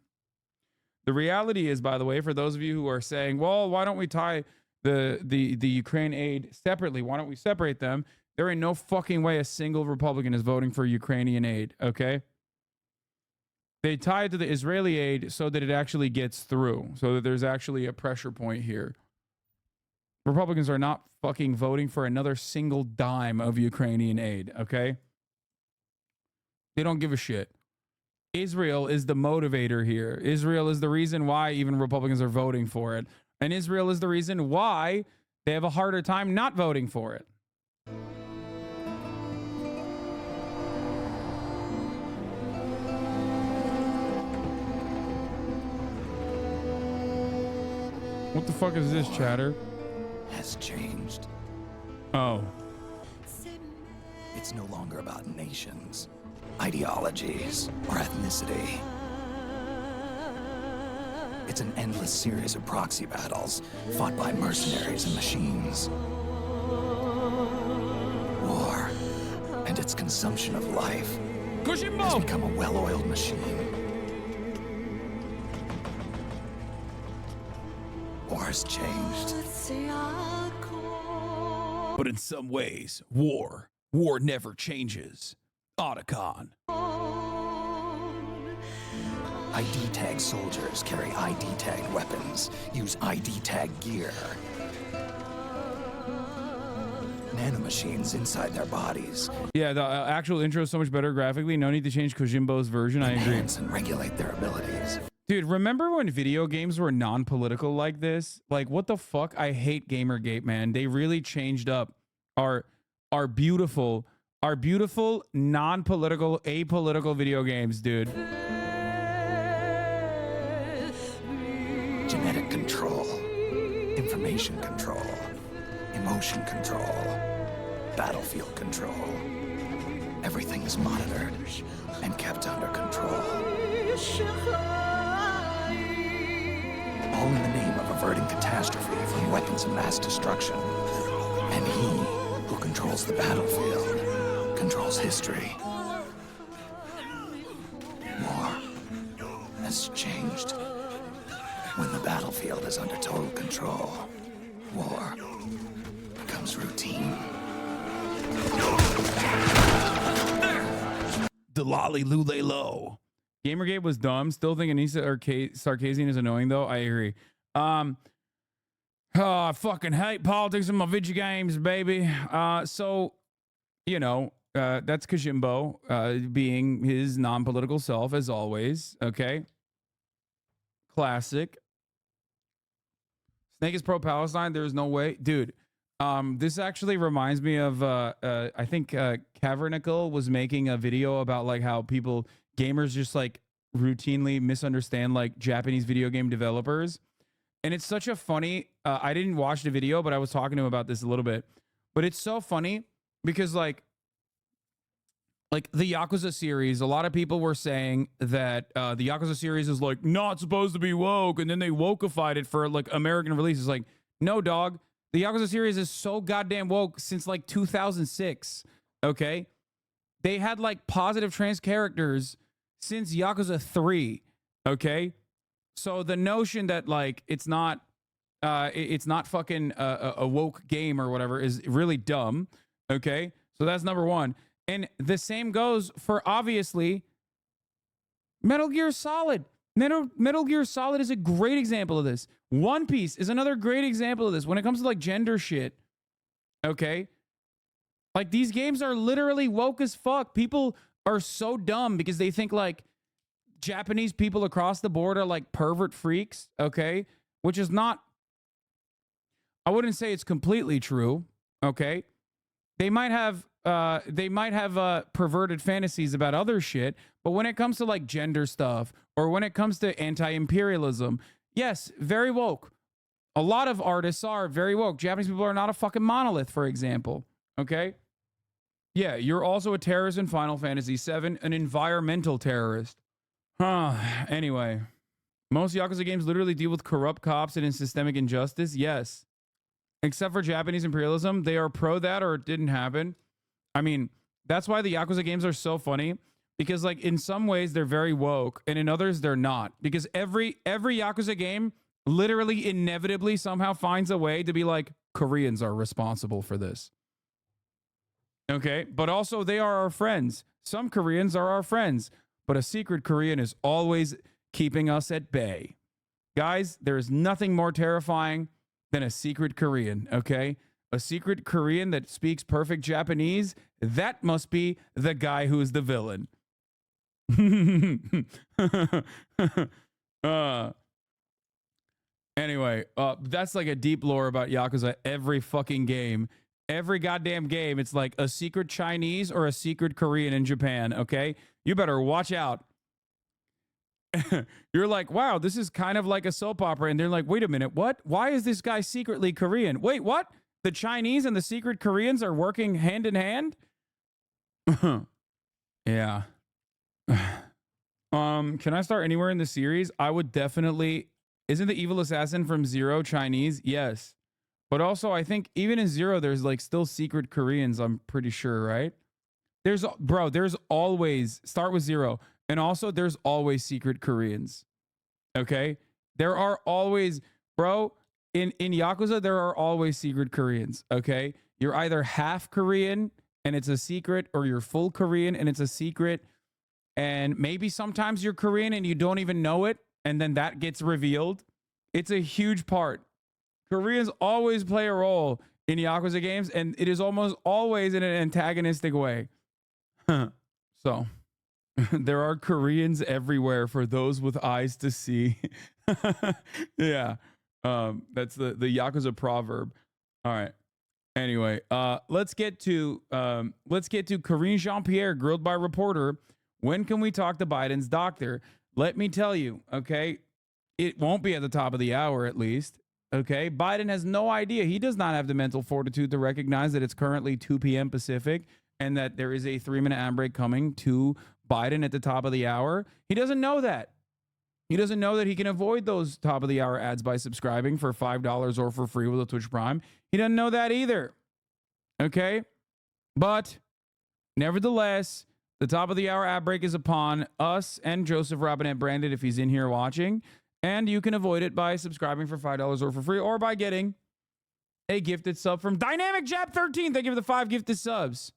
The reality is, by the way, for those of you who are saying, well, why don't we tie the Ukraine aid separately? Why don't we separate them? There ain't no fucking way a single Republican is voting for Ukrainian aid, okay? They tie it to the Israeli aid so that it actually gets through, so that there's actually a pressure point here. Republicans are not fucking voting for another single dime of Ukrainian aid, okay? They don't give a shit. Israel is the motivator here. Israel is the reason why even Republicans are voting for it. And Israel is the reason why they have a harder time not voting for it. What the fuck is this, chatter? Has changed. Oh. It's no longer about nations, ideologies, or ethnicity. It's an endless series of proxy battles fought by mercenaries and machines. War and its consumption of life has become a well-oiled machine. War's changed. But in some ways, war never changes. Otacon. ID tag soldiers carry ID tagged weapons, use ID tag gear. nanomachines inside their bodies. Yeah, the actual intro is so much better graphically. No need to change Kojimbo's version. I agree. Enhance and regulate their abilities. Dude, remember when video games were non-political like this? Like, what the fuck? I hate Gamergate, man. They really changed up our beautiful non-political, apolitical video games, dude. Genetic control, information control, emotion control, battlefield control. Everything is monitored and kept under control. All in the name of averting catastrophe from weapons of mass destruction. And he who controls the battlefield controls history. War has changed. When the battlefield is under total control, war becomes routine. Delali Lule Low. Gamergate was dumb. Still think Anissa or Sarkazian is annoying, though. I agree. I fucking hate politics in my video games, baby. So, you know, that's Kojimbo being his non-political self, as always. Okay. Classic. Snake is pro-Palestine. There's no way. Dude, this actually reminds me of, I think Cavernicle was making a video about like how gamers just like routinely misunderstand like Japanese video game developers. And it's such a funny, I didn't watch the video, but I was talking to him about this a little bit. But it's so funny because like the Yakuza series, a lot of people were saying that the Yakuza series is like not supposed to be woke, and then they wokeified it for like American releases. Like, no, dog. The Yakuza series is so goddamn woke since like 2006. Okay, they had like positive trans characters since Yakuza 3. Okay, so the notion that like it's not fucking a woke game or whatever is really dumb. Okay, so that's number one. And the same goes for, obviously, Metal Gear Solid. Metal Gear Solid is a great example of this. One Piece is another great example of this when it comes to like gender shit. Okay? Like, these games are literally woke as fuck. People are so dumb because they think like Japanese people across the board are like pervert freaks. Okay? Which is not, I wouldn't say it's completely true. Okay? They might have perverted fantasies about other shit, but when it comes to like gender stuff or when it comes to anti-imperialism, yes, very woke. A lot of artists are very woke. Japanese people are not a fucking monolith, for example. Okay? Yeah, you're also a terrorist in Final Fantasy VII, an environmental terrorist. Anyway, most Yakuza games literally deal with corrupt cops and systemic injustice. Yes. Except for Japanese imperialism, they are pro that or it didn't happen. I mean, that's why the Yakuza games are so funny, because like in some ways they're very woke and in others they're not, because every Yakuza game literally inevitably somehow finds a way to be like, Koreans are responsible for this. Okay, but also they are our friends. Some Koreans are our friends, but a secret Korean is always keeping us at bay. Guys, there is nothing more terrifying than a secret Korean, okay? A secret Korean that speaks perfect Japanese, that must be the guy who is the villain. Anyway, that's like a deep lore about Yakuza. Every fucking game, every goddamn game, it's like a secret Chinese or a secret Korean in Japan, okay? You better watch out. You're like, wow, this is kind of like a soap opera. And they're like, wait a minute, what? Why is this guy secretly Korean? Wait, what? The Chinese and the secret Koreans are working hand in hand? Yeah. Can I start anywhere in the series? I would definitely. Isn't the evil assassin from Zero Chinese? Yes. But also, I think even in Zero, there's like still secret Koreans, I'm pretty sure, right? There's always, start with Zero. And also, there's always secret Koreans. Okay? There are always, bro, in Yakuza, there are always secret Koreans. Okay? You're either half Korean and it's a secret, or you're full Korean and it's a secret. And maybe sometimes you're Korean and you don't even know it, and then that gets revealed. It's a huge part. Koreans always play a role in Yakuza games, and it is almost always in an antagonistic way. So there are Koreans everywhere for those with eyes to see. Yeah. That's the Yakuza proverb. All right. Anyway, let's get to Karine Jean-Pierre grilled by reporter. When can we talk to Biden's doctor? Let me tell you, okay, it won't be at the top of the hour, at least. Okay, Biden has no idea. He does not have the mental fortitude to recognize that it's currently 2 p.m. Pacific and that there is a 3-minute ad break coming to Biden at the top of the hour. He doesn't know that. He doesn't know that he can avoid those top of the hour ads by subscribing for $5 or for free with a Twitch Prime. He doesn't know that either. Okay, but nevertheless, the top of the hour ad break is upon us and Joseph Robinette Brandon if he's in here watching. And you can avoid it by subscribing for $5 or for free, or by getting a gifted sub from Dynamic Jab 13. Thank you for the 5 gifted subs.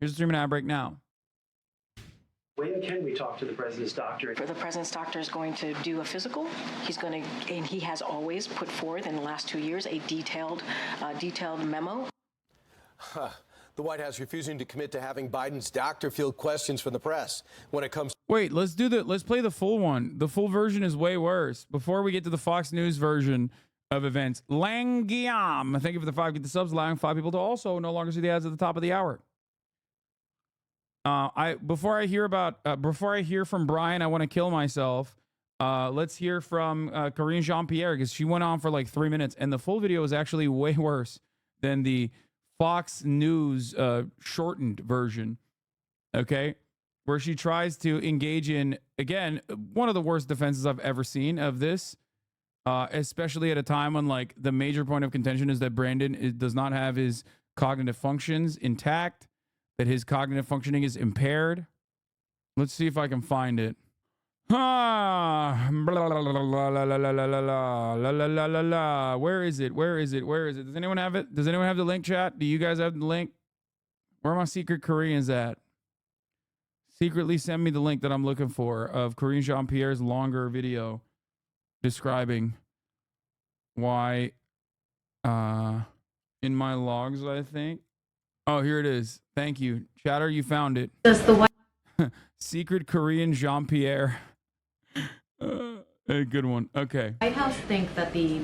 Here's the 3-minute ad break now. When can we talk to the president's doctor? The president's doctor is going to do a physical. He's going to, and he has always put forth in the last 2 years a detailed memo. The White House refusing to commit to having Biden's doctor field questions from the press when it comes. Wait, let's play the full one. The full version is way worse. Before we get to the Fox News version of events, Lang Guillaume, thank you for the 5 gifted subs, allowing 5 people to also no longer see the ads at the top of the hour. Before I hear from Brian, I want to kill myself. Let's hear from Karine Jean-Pierre, because she went on for like 3 minutes, and the full video is actually way worse than the Fox News shortened version. Okay, where she tries to engage in, again, one of the worst defenses I've ever seen of this, especially at a time when like the major point of contention is that Brandon does not have his cognitive functions intact, that his cognitive functioning is impaired. Let's see if I can find it. Where is it? Does anyone have it? Does anyone have the link, chat? Do you guys have the link? Where are my secret Koreans at? Secretly send me the link that I'm looking for of Karine Jean-Pierre's longer video describing why in my logs, I think. Oh, here it is. Thank you. Chatter, you found it. Does the White Secret Korean Jean-Pierre. A good one. Okay. White House think that the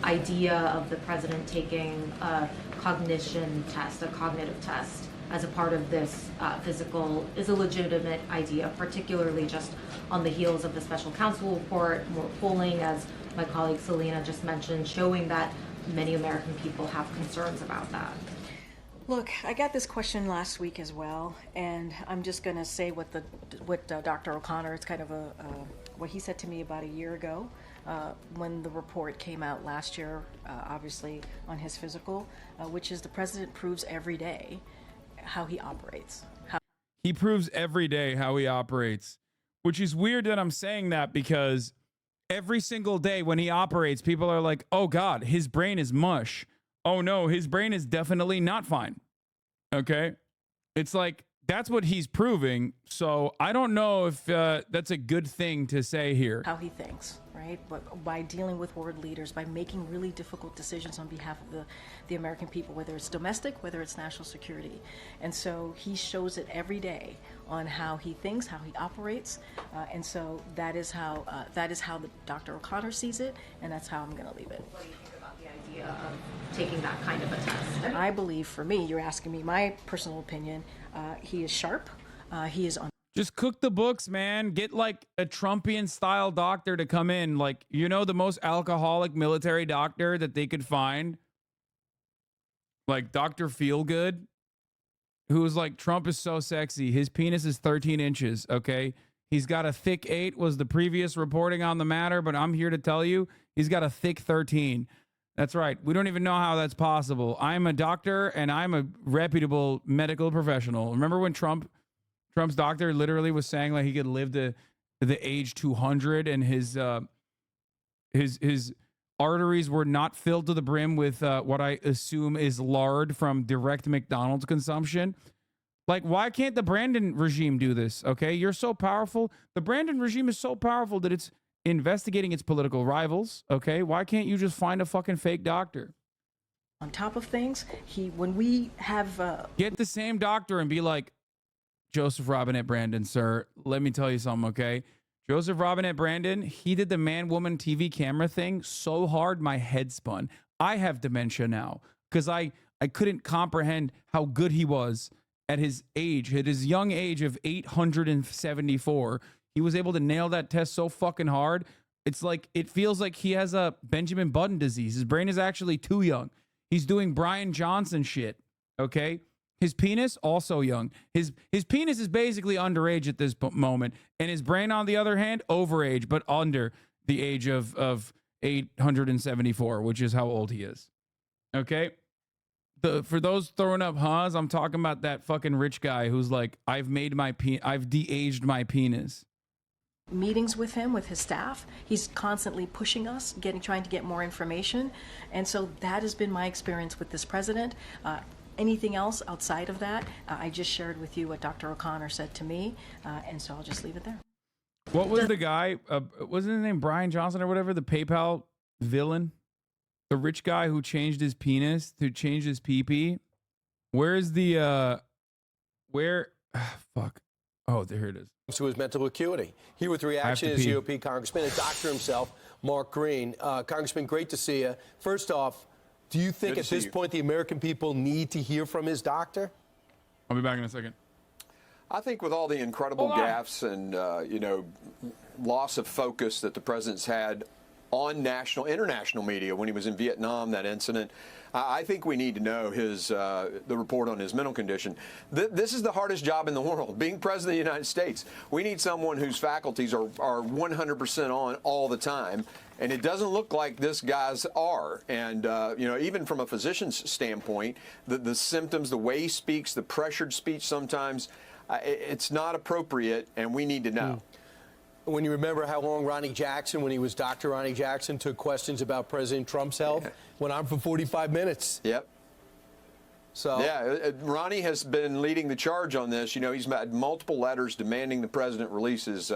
idea of the president taking a cognition test, a cognitive test, as a part of this physical is a legitimate idea, particularly just on the heels of the special counsel report, more polling, as my colleague Selena just mentioned, showing that many American people have concerns about that. Look, I got this question last week as well, and I'm just going to say what Dr. O'Connor, it's kind of what he said to me about a year ago when the report came out last year, obviously on his physical, which is the president proves every day how he operates. He proves every day how he operates, which is weird that I'm saying that, because every single day when he operates, people are like, oh God, his brain is mush. Oh no, his brain is definitely not fine. Okay? It's like, that's what he's proving. So I don't know if that's a good thing to say here. How he thinks, right? But by dealing with world leaders, by making really difficult decisions on behalf of the American people, whether it's domestic, whether it's national security. And so he shows it every day on how he thinks, how he operates. And so that is how the Dr. O'Connor sees it, and that's how I'm going to leave it. What do you think about the idea of taking that kind of a test? I believe, for me, you're asking me my personal opinion, he is sharp. He is on. Just cook the books, man. Get like a Trumpian style doctor to come in. Like, you know, the most alcoholic military doctor that they could find. Like Dr. Feelgood, who was like, Trump is so sexy. His penis is 13 inches. Okay. He's got a thick 8 was the previous reporting on the matter, but I'm here to tell you he's got a thick 13. That's right. We don't even know how that's possible. I'm a doctor and I'm a reputable medical professional. Remember when Trump's doctor literally was saying like he could live to the age 200 and his arteries were not filled to the brim with what I assume is lard from direct McDonald's consumption? Like, why can't the Brandon regime do this? Okay, you're so powerful. The Brandon regime is so powerful that it's investigating its political rivals. Okay, why can't you just find a fucking fake doctor? on top of things. When we have Get the same doctor and be like, Joseph Robinette Brandon, sir, let me tell you something, okay? Joseph Robinette Brandon, he did the man-woman TV camera thing so hard my head spun. I have dementia now because I couldn't comprehend how good he was at his age, at his young age of 874. He was able to nail that test so fucking hard. It's like, it feels like he has a Benjamin Button disease. His brain is actually too young. He's doing Brian Johnson shit, okay? His penis, also young. His penis is basically underage at this moment. And his brain, on the other hand, overage, but under the age of 874, which is how old he is. Okay? For those throwing up huhs, I'm talking about that fucking rich guy who's like, I've de-aged my penis. meetings with him, with his staff. He's constantly pushing us, trying to get more information. And so that has been my experience with this president. Anything else outside of that, I just shared with you what Dr. O'Connor said to me, and so I'll just leave it there. What was the guy, wasn't his name Brian Johnson or whatever, the PayPal villain? The rich guy who changed his penis to change his pee-pee? Where's the, fuck. Oh, there it is. To his mental acuity. Here with reaction is GOP Congressman, a doctor himself, Mark Green. Congressman, great to see you. First off, do you think at this point the American people need to hear from his doctor? I'll be back in a second. I think with all the incredible gaffes and, loss of focus that the president's had on international media when he was in Vietnam, that incident, I think we need to know the report on his mental condition. This is the hardest job in the world, being president of the United States. We need someone whose faculties are 100% on all the time, and it doesn't look like this guy's are. And, even from a physician's standpoint, the symptoms, the way he speaks, the pressured speech sometimes, it's not appropriate, and we need to know. When you remember how long Ronnie Jackson, when he was Dr. Ronnie Jackson, took questions about President Trump's health, went on for 45 minutes. Yep. So yeah, Ronnie has been leading the charge on this. He's had multiple letters demanding the president release his,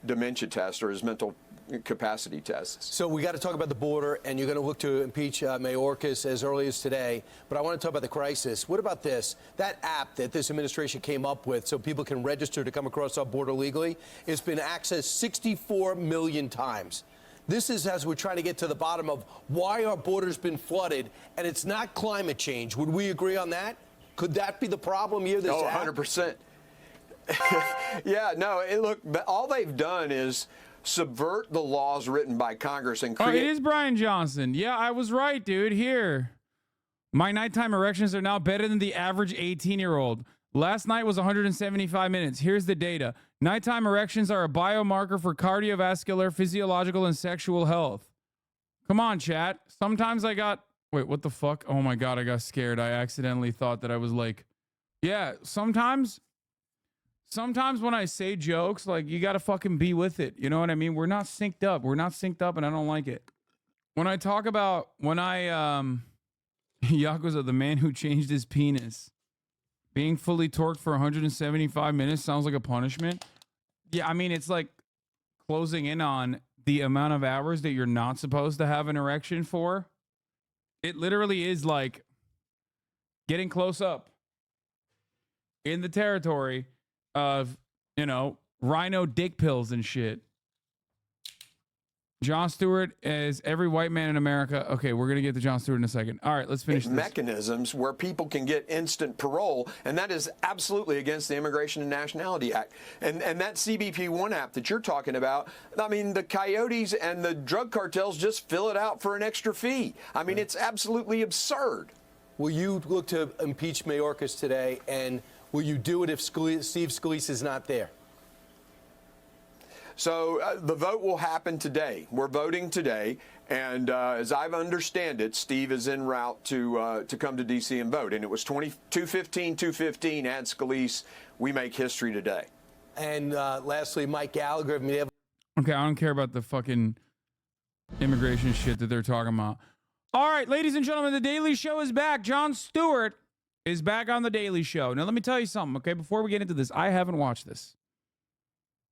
dementia test or his mental capacity tests. So we got to talk about the border, and you're going to look to impeach Mayorkas as early as today. But I want to talk about the crisis. What about this? That app that this administration came up with so people can register to come across our border legally, it's been accessed 64 million times. This is as we're trying to get to the bottom of why our border's been flooded, and it's not climate change. Would we agree on that? Could that be the problem here? This app? 100%. Yeah, no, look, all they've done is subvert the laws written by Congress and create... Oh, it is Brian Johnson. Yeah, I was right, dude. Here. My nighttime erections are now better than the average 18-year-old. Last night was 175 minutes. Here's the data. Nighttime erections are a biomarker for cardiovascular, physiological, and sexual health. Come on, chat. Sometimes I got... Wait, what the fuck? Oh my God, I got scared. I accidentally thought that I was like... Yeah, sometimes when I say jokes, like, you got to fucking be with it. You know what I mean? We're not synced up. We're not synced up, and I don't like it. When I talk about, Yakuza, the man who changed his penis, being fully torqued for 175 minutes sounds like a punishment. Yeah, I mean, it's like closing in on the amount of hours that you're not supposed to have an erection for. It literally is like getting close up in the territory of, rhino dick pills and shit. Jon Stewart is every white man in America. Okay, we're going to get to Jon Stewart in a second. All right, let's finish this. Mechanisms where people can get instant parole, and that is absolutely against the Immigration and Nationality Act. And that CBP One app that you're talking about, I mean, the coyotes and the drug cartels just fill it out for an extra fee. I mean, it's absolutely absurd. Will you look to impeach Mayorkas today, and will you do it if Steve Scalise is not there? So the vote will happen today. We're voting today, and as I understand it, Steve is en route to come to D.C. and vote. And it was 215, add Scalise. We make history today. And lastly, Mike Gallagher. Okay, I don't care about the fucking immigration shit that they're talking about. All right, ladies and gentlemen, The Daily Show is back. Jon Stewart is back on The Daily Show. Now, let me tell you something, okay? Before we get into this, I haven't watched this.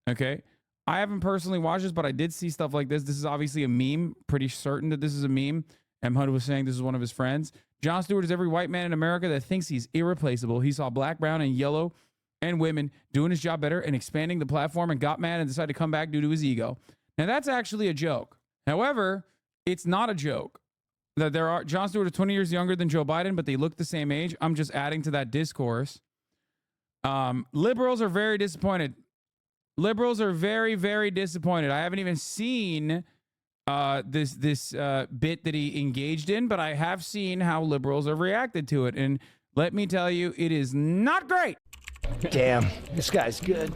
Okay? I haven't personally watched this, but I did see stuff like this. This is obviously a meme. Pretty certain that this is a meme. M. Hud was saying this is one of his friends. Jon Stewart is every white man in America that thinks he's irreplaceable. He saw black, brown, and yellow and women doing his job better and expanding the platform and got mad and decided to come back due to his ego. Now, that's actually a joke. However, it's not a joke. That there are Jon Stewart is 20 years younger than Joe Biden, but they look the same age. I'm just adding to that discourse. Liberals are very disappointed. Liberals are very, very disappointed. I haven't even seen this bit that he engaged in, but I have seen how liberals have reacted to it. And let me tell you, it is not great. Damn, this guy's good.